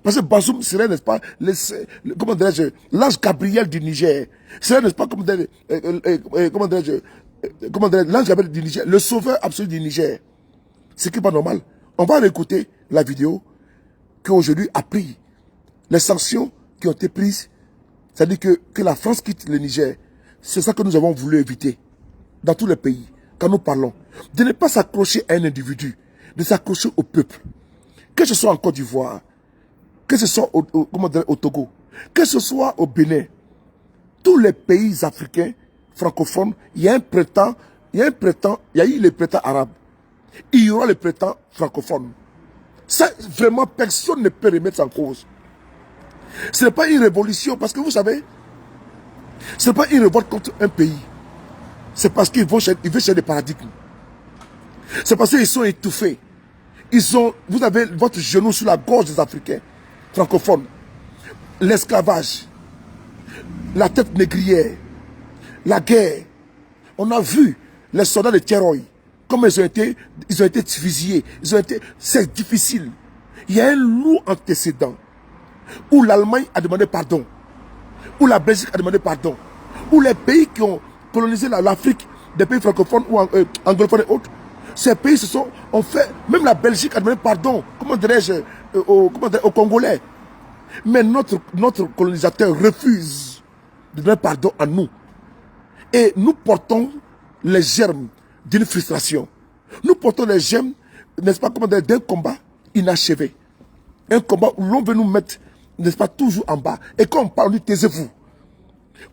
Parce que Bazoum serait, n'est-ce pas, l'ange Gabriel du Niger. Serait, n'est-ce pas, l'ange Gabriel du Niger, le sauveur absolu du Niger. C'est qui n'est pas normal. On va réécouter la vidéo qu'aujourd'hui a pris les sanctions qui ont été prises. C'est-à-dire que la France quitte le Niger. C'est ça que nous avons voulu éviter dans tous les pays. Quand nous parlons, de ne pas s'accrocher à un individu, de s'accrocher au peuple. Que ce soit en Côte d'Ivoire, que ce soit au Togo, que ce soit au Bénin, tous les pays africains francophones, il y a eu les printemps arabes, il y aura les printemps francophones. Ça, vraiment, personne ne peut remettre ça en cause. Ce n'est pas une révolution, parce que vous savez, ce n'est pas une révolte contre un pays. C'est parce qu'ils veulent changer des paradigmes. C'est parce qu'ils sont étouffés. Vous avez votre genou sur la gorge des Africains francophones. L'esclavage, la tête négrière, la guerre. On a vu les soldats de Tcheroy, comme ils ont été fusillés. C'est difficile. Il y a un lourd antécédent où l'Allemagne a demandé pardon, où la Belgique a demandé pardon, où les pays qui ont colonisé l'Afrique, des pays francophones ou anglophones et autres, ces pays ont fait, même la Belgique a demandé pardon, comment dirais-je, aux Congolais. Mais notre colonisateur refuse de donner pardon à nous. Et nous portons les germes d'une frustration. Nous portons les germes, n'est-ce pas, d'un combat inachevé. Un combat où l'on veut nous mettre, n'est-ce pas, toujours en bas. Et quand on parle, on dit taisez-vous.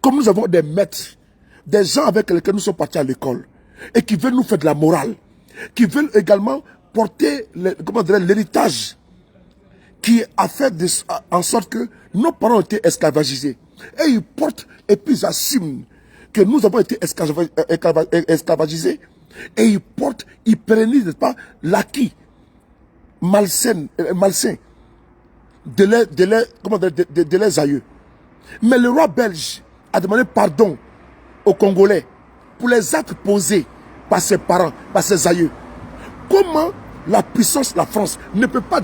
Comme nous avons des maîtres, des gens avec lesquels nous sommes partis à l'école, et qui veulent nous faire de la morale, qui veulent également porter l'héritage qui a fait en sorte que nos parents ont été esclavagisés. Et ils portent, et puis ils assument que nous avons été esclavagisés, et ils portent, ils pérennisent, n'est-ce pas, l'acquis malsain de leurs aïeux. Mais le roi belge a demandé pardon aux Congolais pour les actes posés par ses parents, par ses aïeux. Comment la puissance de la France ne peut pas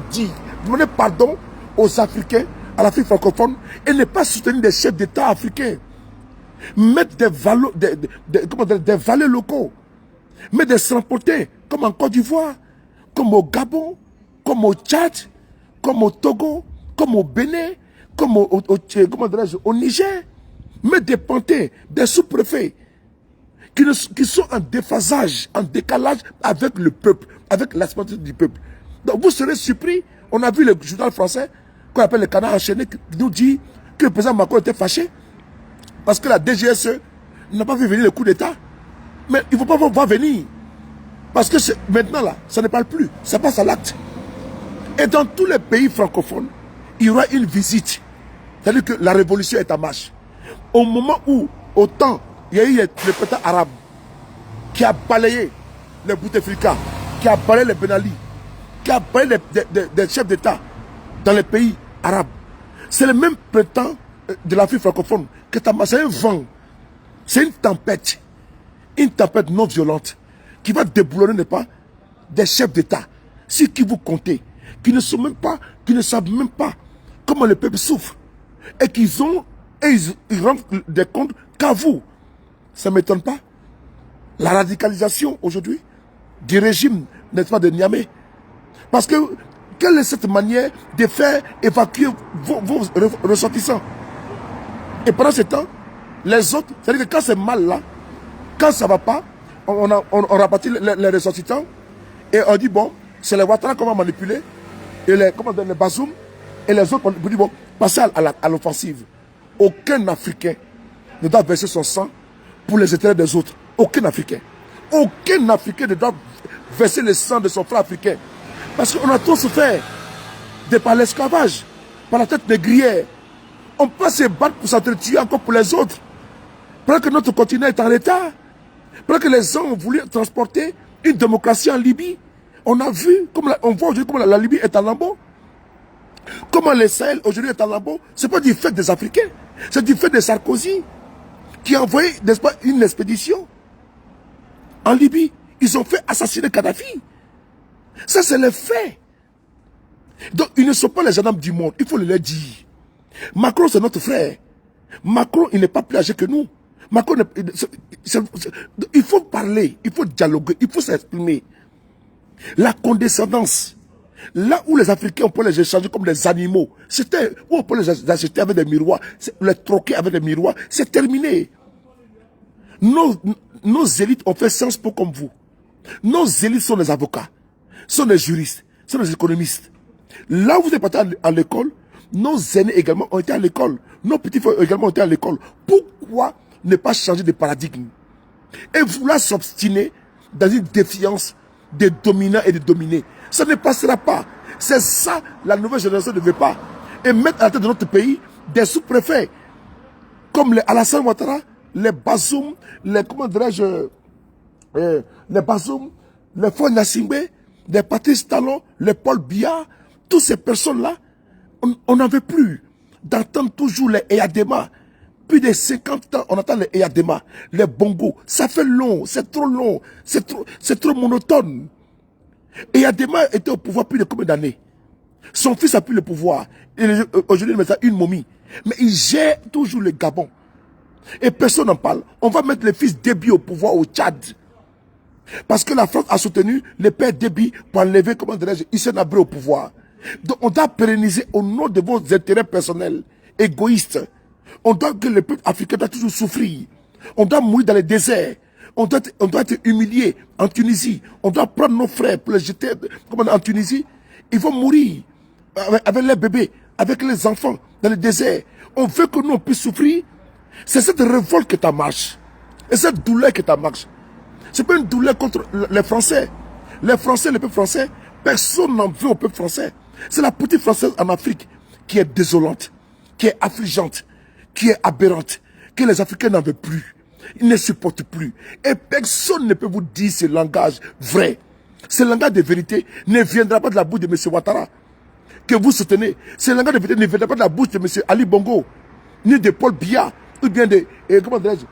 demander pardon aux Africains, à l'Afrique francophone, et ne pas soutenir des chefs d'État africains? Mettre des valeurs locaux, mettre des sans-potins, comme en Côte d'Ivoire, comme au Gabon, comme au Tchad, comme au Togo, comme au Bénin, comme au Niger. Mettre des pantins, des sous-préfets, qui sont en déphasage, en décalage avec le peuple, avec l'aspect du peuple. Donc vous serez surpris, on a vu le journal français, qu'on appelle le Canard enchaîné, qui nous dit que le président Macron était fâché, parce que la DGSE n'a pas vu venir le coup d'État. Mais il ne faut pas voir venir. Parce que maintenant là, ça ne parle plus, ça passe à l'acte. Et dans tous les pays francophones, il y aura une visite. C'est-à-dire que la révolution est en marche. Au moment où, au temps, il y a eu le printemps arabe qui a balayé les Bouteflika, qui a balayé les Ben Ali, qui a balayé des chefs d'État dans les pays arabes. C'est le même printemps de l'Afrique francophone que c'est un vent, c'est une tempête non violente qui va déboulonner, n'est-ce pas, des chefs d'État, sur qui vous comptez, qui ne savent même pas comment le peuple souffre, et ils rendent des comptes qu'à vous. Ça ne m'étonne pas. La radicalisation aujourd'hui du régime, n'est-ce pas, de Niamey. Parce que quelle est cette manière de faire évacuer vos ressortissants? Et pendant ce temps, les autres, c'est-à-dire que quand c'est mal là, quand ça ne va pas, on rapatie les ressortissants et on dit bon, c'est les Ouattara qu'on va manipuler, et les Bazoum et les autres, on dit bon, passez à l'offensive. Aucun Africain ne doit verser son sang pour les intérêts des autres. Aucun Africain. Aucun Africain ne doit verser le sang de son frère africain. Parce qu'on a trop souffert par l'esclavage, par la tête négrière. On peut se battre pour s'entretuer encore pour les autres. Pendant que notre continent est en l'état. Pendant que les gens ont voulu transporter une démocratie en Libye. On a vu, on voit aujourd'hui comment la Libye est en lambeaux. Comment le Sahel aujourd'hui est en lambeaux. Ce n'est pas du fait des Africains. C'est du fait de Sarkozy qui a envoyé, n'est-ce pas, une expédition en Libye. Ils ont fait assassiner Kadhafi. Ça, c'est le fait. Donc, ils ne sont pas les gendarmes du monde. Il faut le leur dire. Macron, c'est notre frère. Macron, il n'est pas plus âgé que nous. Macron, il faut parler, il faut dialoguer, il faut s'exprimer. La condescendance. Là où les Africains, on peut les échanger comme des animaux. C'était où on peut les acheter avec des miroirs, les troquer avec des miroirs. C'est terminé. Nos élites ont fait Sciences Po comme vous. Nos élites sont des avocats, sont des juristes, sont des économistes. Là où vous êtes partis à l'école, nos aînés également ont été à l'école. Nos petits frères également ont été à l'école. Pourquoi ne pas changer de paradigme et vouloir s'obstiner dans une défiance des dominants et des dominés? Ça ne passera pas. C'est ça, la nouvelle génération ne veut pas. Et mettre à la tête de notre pays des sous-préfets comme les Alassane Ouattara, les Bazoum, les, comment dirais-je, les Bazoum, les Faure Gnassingbé, les Patrice Talon, les Paul Biya. Toutes ces personnes-là, on n'en veut plus d'entendre toujours les Eyadema. Plus de 50 ans, on entend les Eyadema, les Bongo. Ça fait long, c'est trop long, c'est trop monotone. Eyadema était au pouvoir plus de combien d'années? Son fils a pris le pouvoir. Aujourd'hui, il met ça une momie. Mais il gère toujours le Gabon. Et personne n'en parle. On va mettre le fils Déby au pouvoir au Tchad. Parce que la France a soutenu le père Déby pour enlever, comment dirais-je, Hissène Habré au pouvoir. Donc on doit pérenniser au nom de vos intérêts personnels, égoïstes. On doit que le peuple africain doit toujours souffrir. On doit mourir dans les déserts. On doit être humilié en Tunisie. On doit prendre nos frères pour les jeter en Tunisie. Ils vont mourir avec les bébés, avec les enfants dans le désert. On veut que nous on puisse souffrir. C'est cette révolte que tu marche. Et cette douleur que tu marche. Ce n'est pas une douleur contre les Français. Les Français, le peuple français, personne n'en veut au peuple français. C'est la politique française en Afrique qui est désolante, qui est affligeante, qui est aberrante, que les Africains n'en veulent plus. Ils ne supportent plus. Et personne ne peut vous dire ce langage vrai. Ce langage de vérité ne viendra pas de la bouche de M. Ouattara, que vous soutenez. Ce langage de vérité ne viendra pas de la bouche de M. Ali Bongo, ni de Paul Biya, ou bien de, comment dirais-je,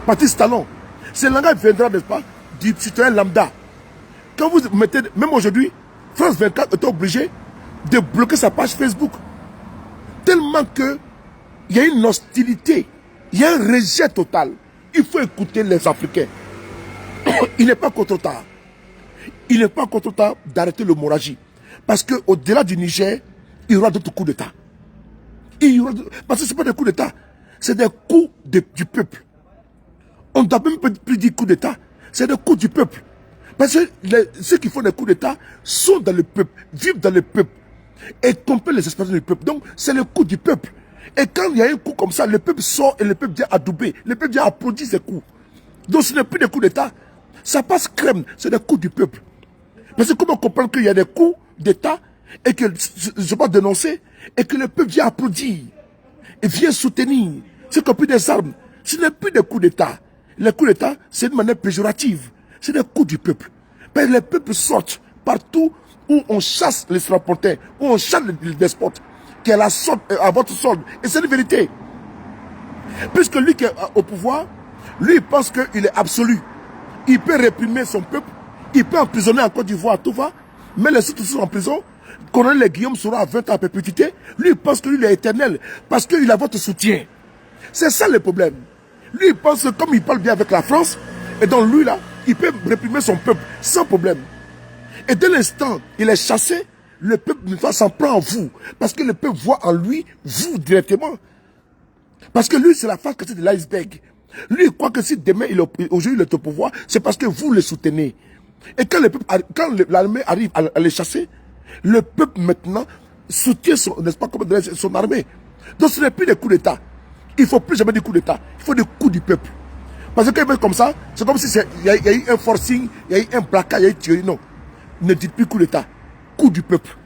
Patrice Talon. Ce langage viendra, n'est-ce pas, du citoyen lambda. Quand vous mettez, même aujourd'hui, France 24 est obligé de bloquer sa page Facebook. Tellement que il y a une hostilité, il y a un rejet total. Il faut écouter les Africains. Il n'est pas encore trop tard. Il n'est pas encore trop tard d'arrêter l'hémorragie. Parce qu'au-delà du Niger, il y aura d'autres coups d'État. Parce que ce n'est pas des coups d'État, c'est des coups du peuple. On ne doit même plus dire coups d'État, c'est des coups du peuple. Parce que ceux qui font des coups d'État sont dans le peuple, vivent dans le peuple et comprennent les aspirations du peuple. Donc c'est le coup du peuple. Et quand il y a un coup comme ça, le peuple sort et le peuple vient adouber, le peuple vient applaudir ces coups. Donc ce n'est plus des coups d'État, ça passe crème, c'est des coups du peuple. Parce que comment comprendre qu'il y a des coups d'État et que je peux dénoncer et que le peuple vient applaudir et vient soutenir, c'est qu'on plus des armes. Ce n'est plus des coups d'État. Les coups d'État, c'est une manière péjorative. C'est des coups du peuple. Mais les peuples sortent partout où on chasse les strapontins, où on chasse les despotes, qui est à votre solde. Et c'est la vérité. Puisque lui qui est au pouvoir, lui il pense qu'il est absolu. Il peut réprimer son peuple, il peut emprisonner en Côte d'Ivoire à tout va, mais les autres sont en prison. Colonel Guillaume sera à 20 ans à perpétuité. Lui il pense que lui il est éternel, parce qu'il a votre soutien. C'est ça le problème. Lui il pense que comme il parle bien avec la France, et donc lui là, il peut réprimer son peuple sans problème. Et dès l'instant il est chassé, le peuple s'en prend en vous. Parce que le peuple voit en lui, vous directement. Parce que lui, c'est la face cachée de l'iceberg. Lui, il croit que si demain, aujourd'hui, il est au pouvoir, c'est parce que vous le soutenez. Et quand l'armée arrive à les chasser, le peuple maintenant soutient son, n'est-ce pas, son armée. Donc ce n'est plus des coups d'État. Il ne faut plus jamais des coups d'État. Il faut des coups du peuple. Parce que quand ils mettent comme ça, c'est comme si il y a eu un forcing, il y a eu un placard, il y a eu tuerie. Non. Ne dites plus coup d'État. Coup du peuple.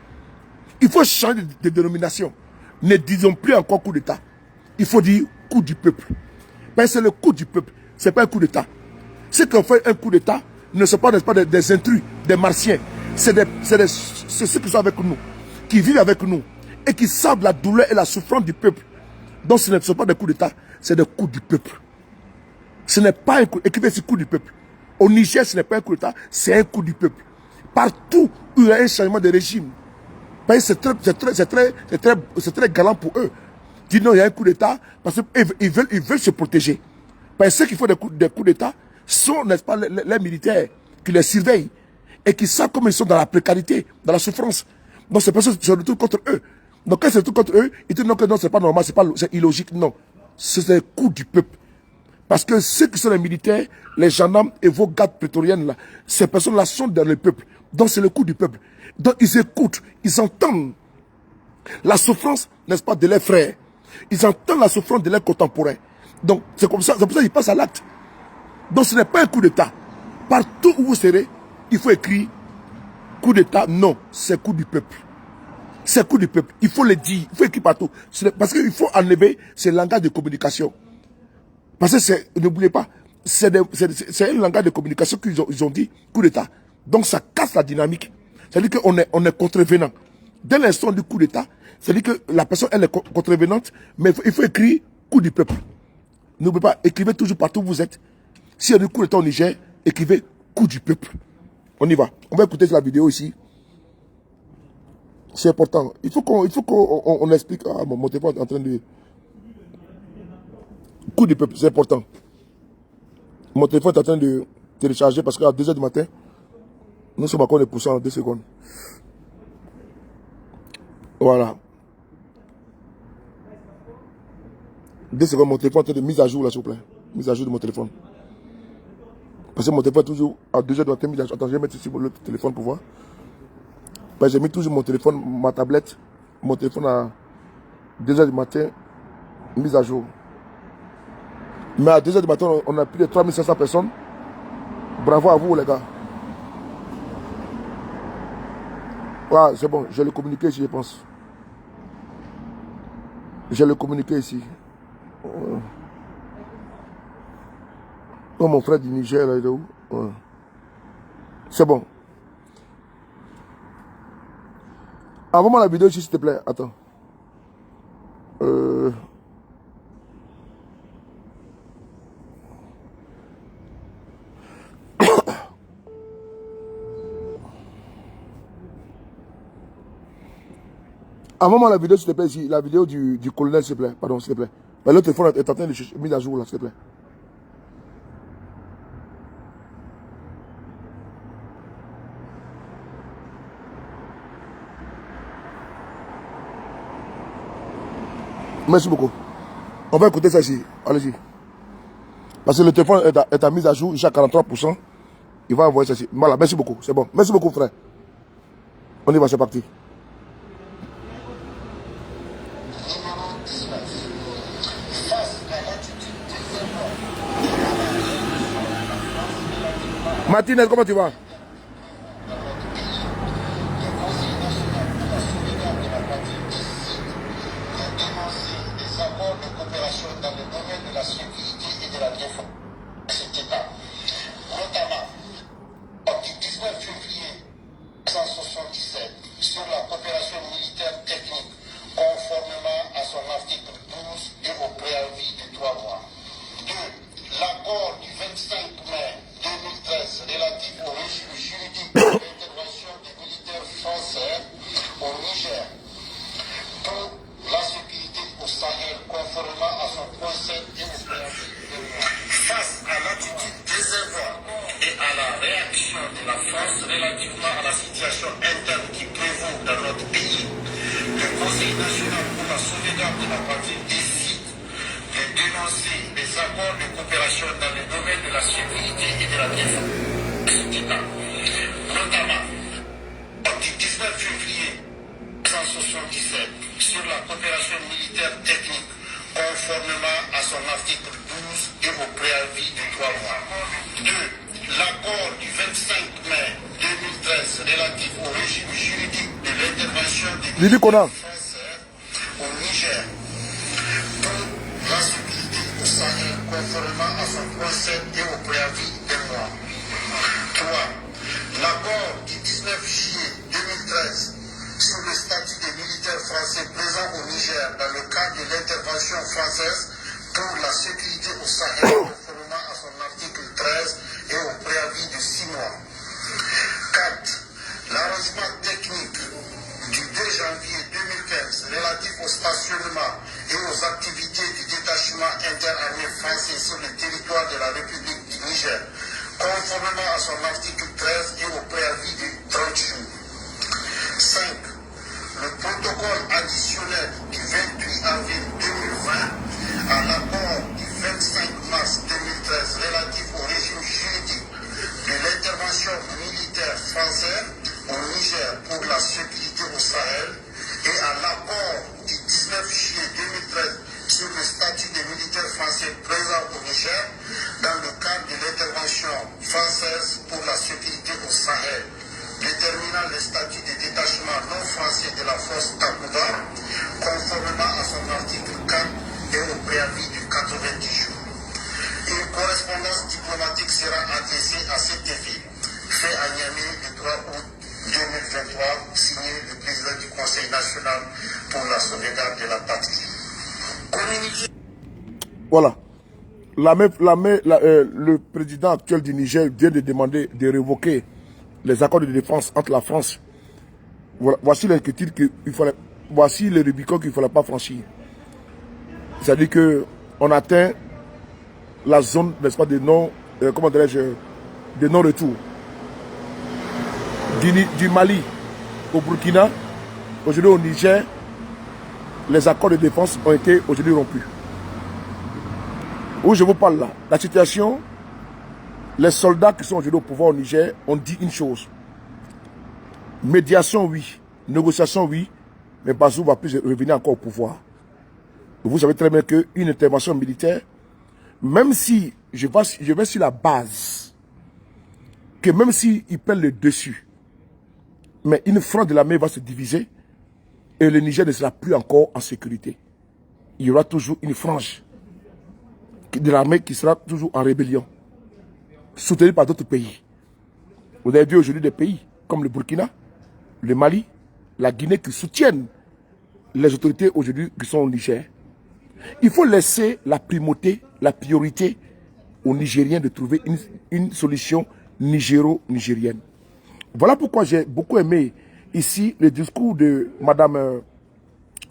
Il faut changer de dénomination. Ne disons plus encore coup d'État. Il faut dire coup du peuple. Parce que c'est le coup du peuple. Ce n'est pas un coup d'État. Ceux qui ont fait un coup d'État ne sont pas, des intrus, des martiens. C'est ceux qui sont avec nous, qui vivent avec nous et qui savent la douleur et la souffrance du peuple. Donc ce ne sont pas des coups d'État, c'est des coups du peuple. Ce n'est pas un coup, écrivez ce coup du peuple. Au Niger, ce n'est pas un coup d'État, c'est un coup du peuple. Partout où il y a un changement de régime, c'est très galant pour eux. Dis non, il y a un coup d'État parce qu'ils veulent se protéger. Parce que ceux qui font des coups d'État sont, n'est-ce pas, les militaires qui les surveillent et qui savent comment ils sont dans la précarité, dans la souffrance. Donc ces personnes se retournent contre eux. Donc quand ils se retournent contre eux, ils disent non, que non, c'est pas normal, c'est illogique. Non, c'est le coup du peuple. Parce que ceux qui sont les militaires, les gendarmes et vos gardes prétoriennes, là, ces personnes-là sont dans le peuple. Donc c'est le coup du peuple. Donc ils écoutent, ils entendent la souffrance, n'est-ce pas, de leurs frères. Ils entendent la souffrance de leurs contemporains. Donc c'est pour ça qu'ils passent à l'acte. Donc ce n'est pas un coup d'État. Partout où vous serez, il faut écrire coup d'État. Non, c'est coup du peuple. C'est coup du peuple. Il faut le dire. Il faut écrire partout. Parce qu'il faut enlever ce langage de communication. Parce que n'oubliez pas, c'est un langage de communication qu'ils ont dit coup d'État. Donc ça casse la dynamique. C'est-à-dire qu'on est contrevenant. Dès l'instant du coup d'État, c'est-à-dire que la personne elle est contrevenante, mais il faut écrire coup du peuple. N'oubliez pas, écrivez toujours partout où vous êtes. S'il y a du coup d'État au Niger, écrivez coup du peuple. On y va. On va écouter la vidéo ici. C'est important. Il faut qu'on explique. Ah, mon téléphone est en train de... Coup du peuple, c'est important. Mon téléphone est en train de télécharger parce qu'à 2 h du matin, nous sommes encore des poussants en 2 secondes. Voilà. 2 secondes, mon téléphone est en train de mise à jour là, s'il vous plaît. Mise à jour de mon téléphone. Parce que mon téléphone est toujours à 2 h du matin mise à jour. Attends, je vais mettre ici le téléphone pour voir. J'ai mis toujours mon téléphone, ma tablette, mon téléphone à 2 h du matin, mise à jour. Mais à 2 h du matin, on a plus de 3500 personnes. Bravo à vous, les gars. Voilà, c'est bon, je vais le communiquer ici, je pense. Je vais le communiquer ici. Oh, mon frère du Niger, là, il est où? Ouais. C'est bon. Envoie-moi la vidéo ici, s'il te plaît. Attends. Envoie-moi la vidéo, s'il te plaît, ici. La vidéo du colonel, s'il te plaît. Pardon, s'il te plaît. Le téléphone est en train de mise à jour, là, s'il te plaît. Merci beaucoup. On va écouter ça ici. Allez-y. Parce que le téléphone est à mise à jour, il est à 43%. Il va envoyer ça ici. Voilà, merci beaucoup. C'est bon. Merci beaucoup, frère. On y va, c'est parti. Martinez, comment tu vas? Sur la coopération militaire technique, conformément son article 12 et au préavis de 3 mois. 2. L'accord du 25 mai 2013 relatif au régime juridique de l'intervention des militaires français au Niger pour la sécurité au Sahel conformément à son procès et au préavis d'un mois. 3. L'accord du 19 juillet 2013 sur le statut des militaires français présents au Niger dans le cadre de l'intervention française pour la sécurité au Sahel conformément à son article 13 et au préavis de 6 mois. 4. L'arrangement technique du 2 janvier 2015 relatif au stationnement et aux activités du détachement interarmé français sur le territoire de la République du Niger, conformément à son article 13 et au préavis de 30 jours. 5. Le protocole additionnel du 28 avril 2020 à l'accord du 25 mars 2013 relatif au régime juridique de l'intervention militaire française au Niger pour la sécurité au Sahel et à l'accord du 19 juillet 2013 sur le statut des militaires français présents au Niger dans le cadre de l'intervention française pour la sécurité au Sahel, déterminant le statut de détachement non français de la force Takuba, conformément à son article 4 et au préavis de 90 jours. Une correspondance diplomatique sera adressée à cet effet, fait à Niamey le 3 août 2023, signé le président du Conseil national pour la sauvegarde de la patrie. Communiqué. Voilà. Le président actuel du Niger vient de demander de révoquer les accords de défense entre la France. Voilà, voici l'inquiétude qu'il fallait. Voici le Rubicon qu'il ne fallait pas franchir. C'est-à-dire qu'on atteint la zone, n'est-ce pas, de non, comment dirais-je, de non-retour. Du Mali au Burkina, aujourd'hui au Niger, les accords de défense ont été aujourd'hui rompus. Où je vous parle là, la situation, les soldats qui sont aujourd'hui au pouvoir au Niger ont dit une chose. Médiation, oui. Négociation, oui. Mais Bazoum va plus revenir encore au pouvoir. Vous savez très bien qu'une intervention militaire, même si je vais sur la base, que même s'ils prennent le dessus, mais une frange de l'armée va se diviser et le Niger ne sera plus encore en sécurité. Il y aura toujours une frange de l'armée qui sera toujours en rébellion, soutenue par d'autres pays. Vous avez vu aujourd'hui des pays comme le Burkina, le Mali, la Guinée qui soutiennent les autorités aujourd'hui qui sont au Niger. Il faut laisser la primauté, la priorité aux Nigériens de trouver une solution nigéro-nigérienne. Voilà pourquoi j'ai beaucoup aimé ici le discours de Madame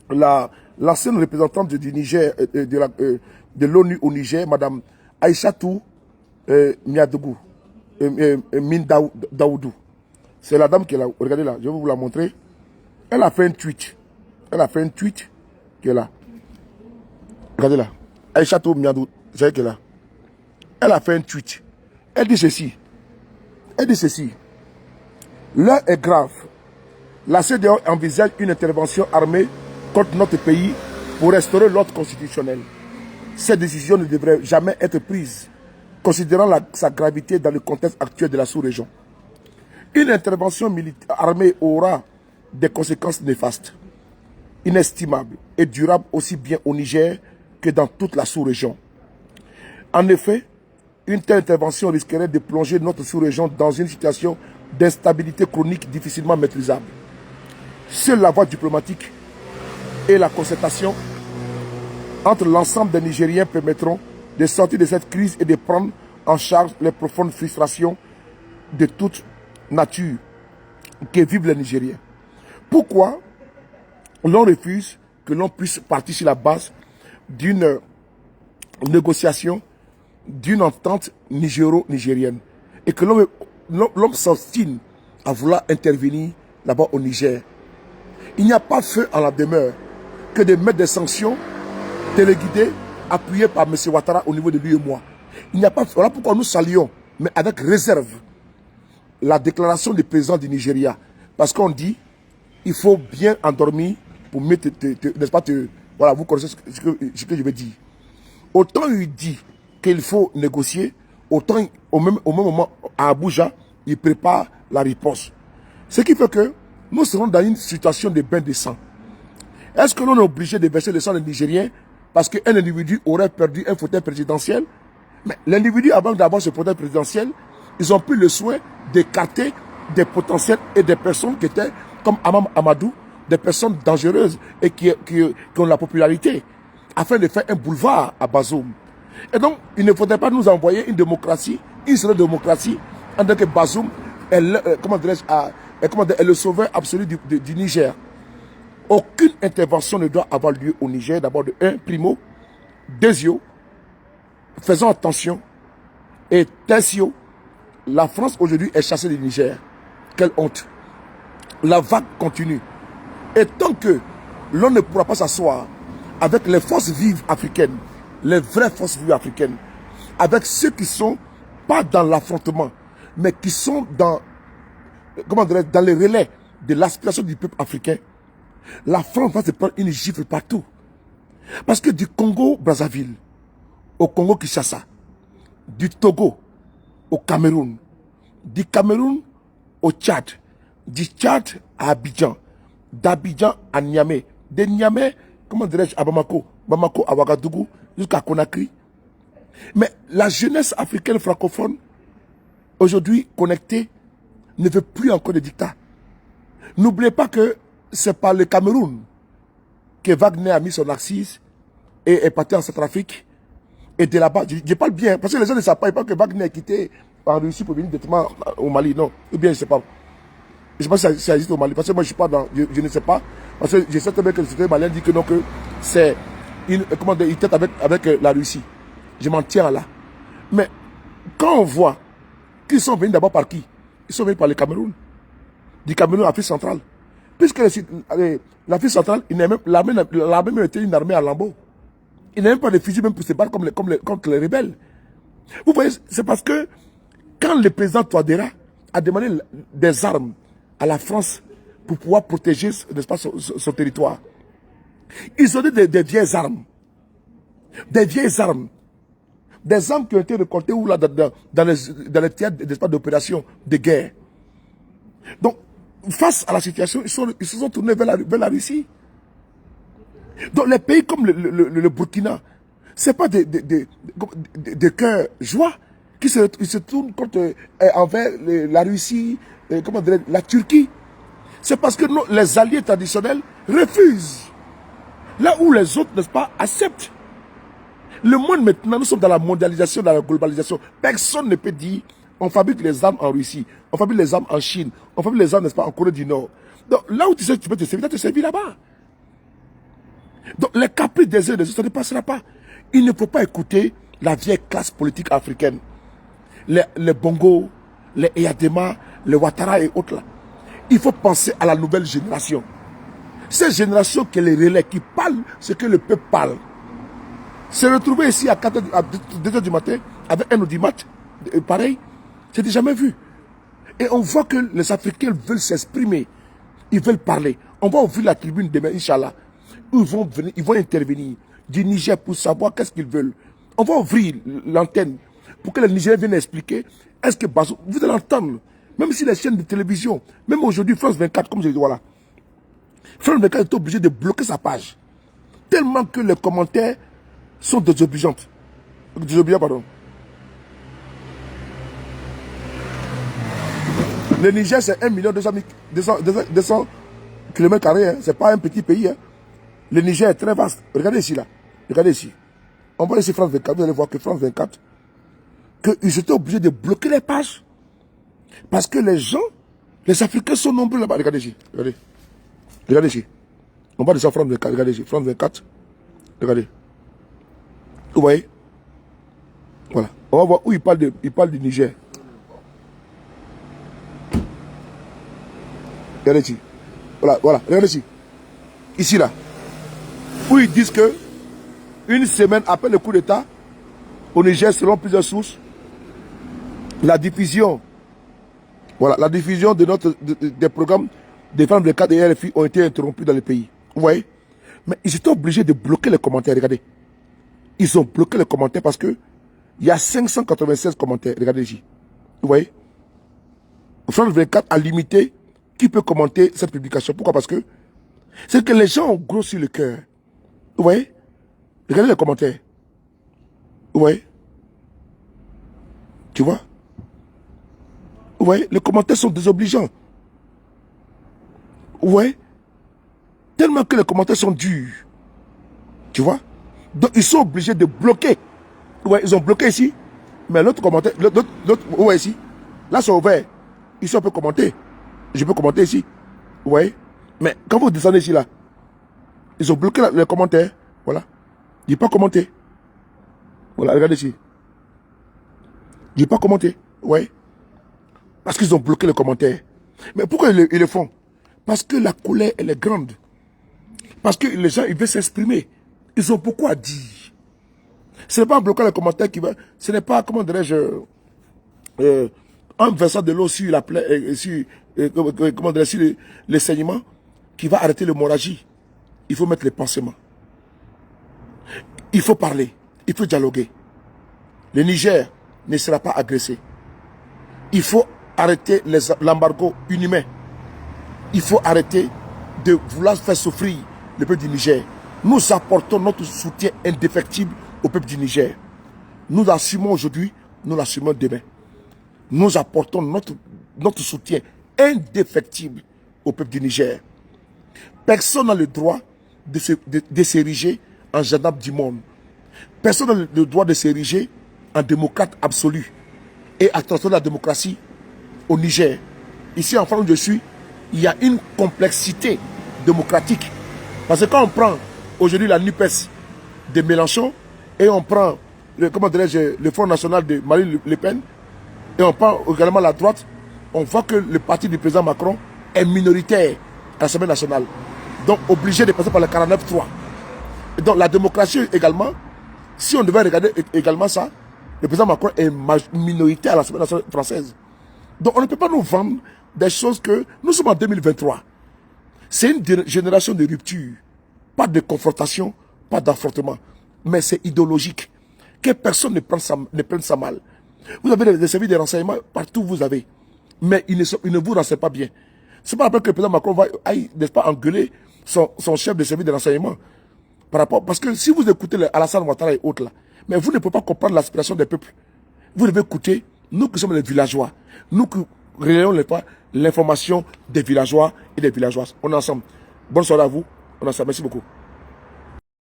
l'ancienne représentante du Niger, de l'ONU au Niger, Madame Aïchatou Miadougou, Min Daoudou. C'est la dame qui est là. Regardez là, je vais vous la montrer. Elle a fait un tweet. Elle a fait un tweet qui est là. Regardez là. Aïchatou Miadougou, vous savez qu'elle est là. Elle a fait un tweet. Elle dit ceci. Elle dit ceci. L'heure est grave. La CEDEAO envisage une intervention armée contre notre pays pour restaurer l'ordre constitutionnel. Cette décision ne devrait jamais être prise, considérant sa gravité dans le contexte actuel de la sous-région. Une intervention armée aura des conséquences néfastes, inestimables et durables aussi bien au Niger que dans toute la sous-région. En effet, une telle intervention risquerait de plonger notre sous-région dans une situation d'instabilité chronique difficilement maîtrisable. Seule la voie diplomatique et la concertation entre l'ensemble des Nigériens permettront de sortir de cette crise et de prendre en charge les profondes frustrations de toute nature que vivent les Nigériens. Pourquoi l'on refuse que l'on puisse partir sur la base d'une négociation, d'une entente nigéro-nigérienne et que l'homme s'obstine à vouloir intervenir là-bas au Niger? Il n'y a pas feu en la demeure que de mettre des sanctions téléguidées, appuyées par M. Ouattara au niveau de l'UEMOA. Il n'y a pas. Voilà pourquoi nous saluons, mais avec réserve, la déclaration du président du Nigeria. Parce qu'on dit, il faut bien endormir pour mieux n'est-ce pas, voilà, vous connaissez ce que je veux dire. autant il dit qu'il faut négocier, autant au même moment, à Abuja, il prépare la riposte. Ce qui fait que nous serons dans une situation de bain de sang. Est-ce que l'on est obligé de verser le sang des Nigériens parce qu'un individu aurait perdu un fauteuil présidentiel? Mais l'individu, avant d'avoir ce fauteuil présidentiel, ils ont pris le soin d'écarter des potentiels et des personnes qui étaient comme Amam Amadou, des personnes dangereuses et qui ont la popularité, afin de faire un boulevard à Bazoum. Et donc, il ne faudrait pas nous envoyer une démocratie, une seule démocratie, en tant que Bazoum est le sauveur absolu du Niger. Aucune intervention ne doit avoir lieu au Niger. D'abord, de 1, primo, 2, faisons attention. Et tertio, la France aujourd'hui est chassée du Niger. Quelle honte. La vague continue. Et tant que l'on ne pourra pas s'asseoir avec les forces vives africaines, les vraies forces vives africaines, avec ceux qui sont pas dans l'affrontement, mais qui sont dans, dans les relais de l'aspiration du peuple africain, la France va se prendre une gifle partout. Parce que du Congo-Brazzaville au Congo-Kinshasa, du Togo au Cameroun, du Cameroun au Tchad, du Tchad à Abidjan, d'Abidjan à Niamey, de Niamey, comment dirais-je, à Bamako, Bamako à Ouagadougou, jusqu'à Conakry. Mais la jeunesse africaine francophone, aujourd'hui connectée, ne veut plus encore de dictat. N'oubliez pas que c'est par le Cameroun que Wagner a mis son assise et est parti en Centrafrique. Et de là-bas, je parle bien, parce que les gens ne savent pas, ils pensent que Wagner a quitté en Russie pour venir directement au Mali. Non, ou bien je ne sais pas. Je ne sais pas si ça existe au Mali, parce que moi je suis pas dans, je ne sais pas. Parce que je sais très bien que le citoyen malien dit que non, que c'est une tête avec la Russie. Je m'en tiens là. Mais quand on voit qu'ils sont venus d'abord par qui? Ils sont venus par le Cameroun. Du Cameroun à l'Afrique centrale. Puisque l'Afrique centrale, l'armée même était une armée à lambeaux. Il n'a même pas de fusils même pour se battre contre les rebelles. Vous voyez, c'est parce que quand le président Touadéra a demandé des armes à la France pour pouvoir protéger, n'est-ce pas, son territoire, ils ont dit des vieilles armes. Des vieilles armes. Des armes qui ont été récoltées ou là, dans les théâtres, n'est-ce pas, d'opérations de guerre. Donc, face à la situation, ils se sont tournés vers la Russie. Donc les pays comme le Burkina, ce n'est pas de cœur joie qui se tournent envers la Russie, la Turquie. C'est parce que les alliés traditionnels refusent. Là où les autres, n'est-ce pas, acceptent. Le monde maintenant, nous sommes dans la mondialisation, dans la globalisation. Personne ne peut dire on fabrique les armes en Russie, on fabrique les armes en Chine, on fabrique les armes, n'est-ce pas, en Corée du Nord. Donc là où tu sais que tu peux te servir là-bas. Donc les caprices des uns et des autres, ça ne passera pas. Il ne faut pas écouter la vieille classe politique africaine. Les Bongo, les Eyadema, les Ouattara et autres là. Il faut penser à la nouvelle génération. Cette génération qui est les relais, qui parle ce que le peuple parle. Se retrouver ici à 2h du matin, avec un audimat, pareil, c'était jamais vu. Et on voit que les Africains veulent s'exprimer. Ils veulent parler. On va ouvrir la tribune demain, Inch'Allah. Ils vont venir, ils vont intervenir du Niger pour savoir qu'est-ce qu'ils veulent. On va ouvrir l'antenne pour que les Nigériens viennent expliquer. Est-ce que Bazoum, vous allez l'entendre, même si les chaînes de télévision, même aujourd'hui France 24, comme je dis, voilà. France 24 est obligé de bloquer sa page. Tellement que les commentaires sont désobligeants. Désobligeants, pardon. Le Niger, c'est 1 200 km². Hein. Ce n'est pas un petit pays. Hein. Le Niger est très vaste. Regardez ici, là. Regardez ici. On va ici France 24. Vous allez voir que France 24, qu'ils étaient obligés de bloquer les pages. Parce que les gens, les Africains sont nombreux là-bas. Regardez ici. Regardez. Regardez ici. On va descendre France 24. Regardez ici. France 24. Regardez. Vous voyez? Voilà. On va voir où il parle du Niger. Regardez ici. Voilà, voilà. Regardez ici. Ici, là. Où ils disent que une semaine après le coup d'État, au Niger, selon plusieurs sources, la diffusion, voilà, la diffusion de des programmes des femmes de cadre et RFI ont été interrompus dans le pays. Vous voyez? Mais ils étaient obligés de bloquer les commentaires. Regardez. Ils ont bloqué les commentaires parce que il y a 596 commentaires. Regardez ici. Vous voyez? France 24 a limité qui peut commenter cette publication. Pourquoi? Parce que c'est que les gens ont grossi le cœur. Vous voyez? Regardez les commentaires. Vous voyez? Tu vois? Vous voyez? Les commentaires sont désobligeants. Vous voyez? Tellement que les commentaires sont durs. Tu vois? Donc ils sont obligés de bloquer. Vous voyez? Ils ont bloqué ici. Mais l'autre commentaire, l'autre, vous voyez ici? Là c'est ouvert. Ici on peut commenter. Je peux commenter ici. Vous voyez? Mais quand vous descendez ici là, ils ont bloqué les commentaires. Voilà. Il n'est pas commenté. Voilà, regardez ici. Il n'est pas commenté. Vous voyez? Parce qu'ils ont bloqué les commentaires. Mais pourquoi ils le font? Parce que la colère, elle est grande. Parce que les gens, ils veulent s'exprimer. Ils ont beaucoup à dire. Ce n'est pas en bloquant les commentaires qui va... Ce n'est pas, comment dirais-je, un versant de l'eau sur la plaie, sur les saignements qui va arrêter l'hémorragie. Il faut mettre les pansements. Il faut parler. Il faut dialoguer. Le Niger ne sera pas agressé. Il faut arrêter l'embargo inhumain. Il faut arrêter de vouloir faire souffrir le peuple du Niger. Nous apportons notre soutien indéfectible au peuple du Niger. Nous l'assumons aujourd'hui, nous l'assumons demain. Nous apportons notre soutien indéfectible au peuple du Niger. Personne n'a le droit de s'ériger en gendarme du monde. Personne n'a le droit de s'ériger en démocrate absolu et à transformer la démocratie au Niger. Ici en France où je suis, il y a une complexité démocratique. Parce que quand on prend aujourd'hui la NUPES de Mélenchon et on prend le Front National de Marine Le Pen et on prend également la droite, on voit que le parti du président Macron est minoritaire à l'Assemblée nationale. Donc obligé de passer par le 49-3. Et donc la démocratie également, si on devait regarder également ça, le président Macron est minoritaire à l'Assemblée nationale française. Donc on ne peut pas nous vendre des choses que nous sommes en 2023. C'est une génération de rupture. Pas de confrontation, pas d'affrontement. Mais c'est idéologique. Que personne ne prenne ça mal. Vous avez des services de renseignement partout où vous avez. Mais ils ne vous renseignent pas bien. C'est pas après que le président Macron va, n'est-ce pas, engueuler son chef de service de renseignement. Parce que si vous écoutez Alassane Ouattara et autres là, mais vous ne pouvez pas comprendre l'aspiration des peuples. Vous devez écouter, nous qui sommes les villageois, nous qui relayons l'information des villageois et des villageoises. On est ensemble. Bonne soirée à vous. On est ensemble. Merci beaucoup.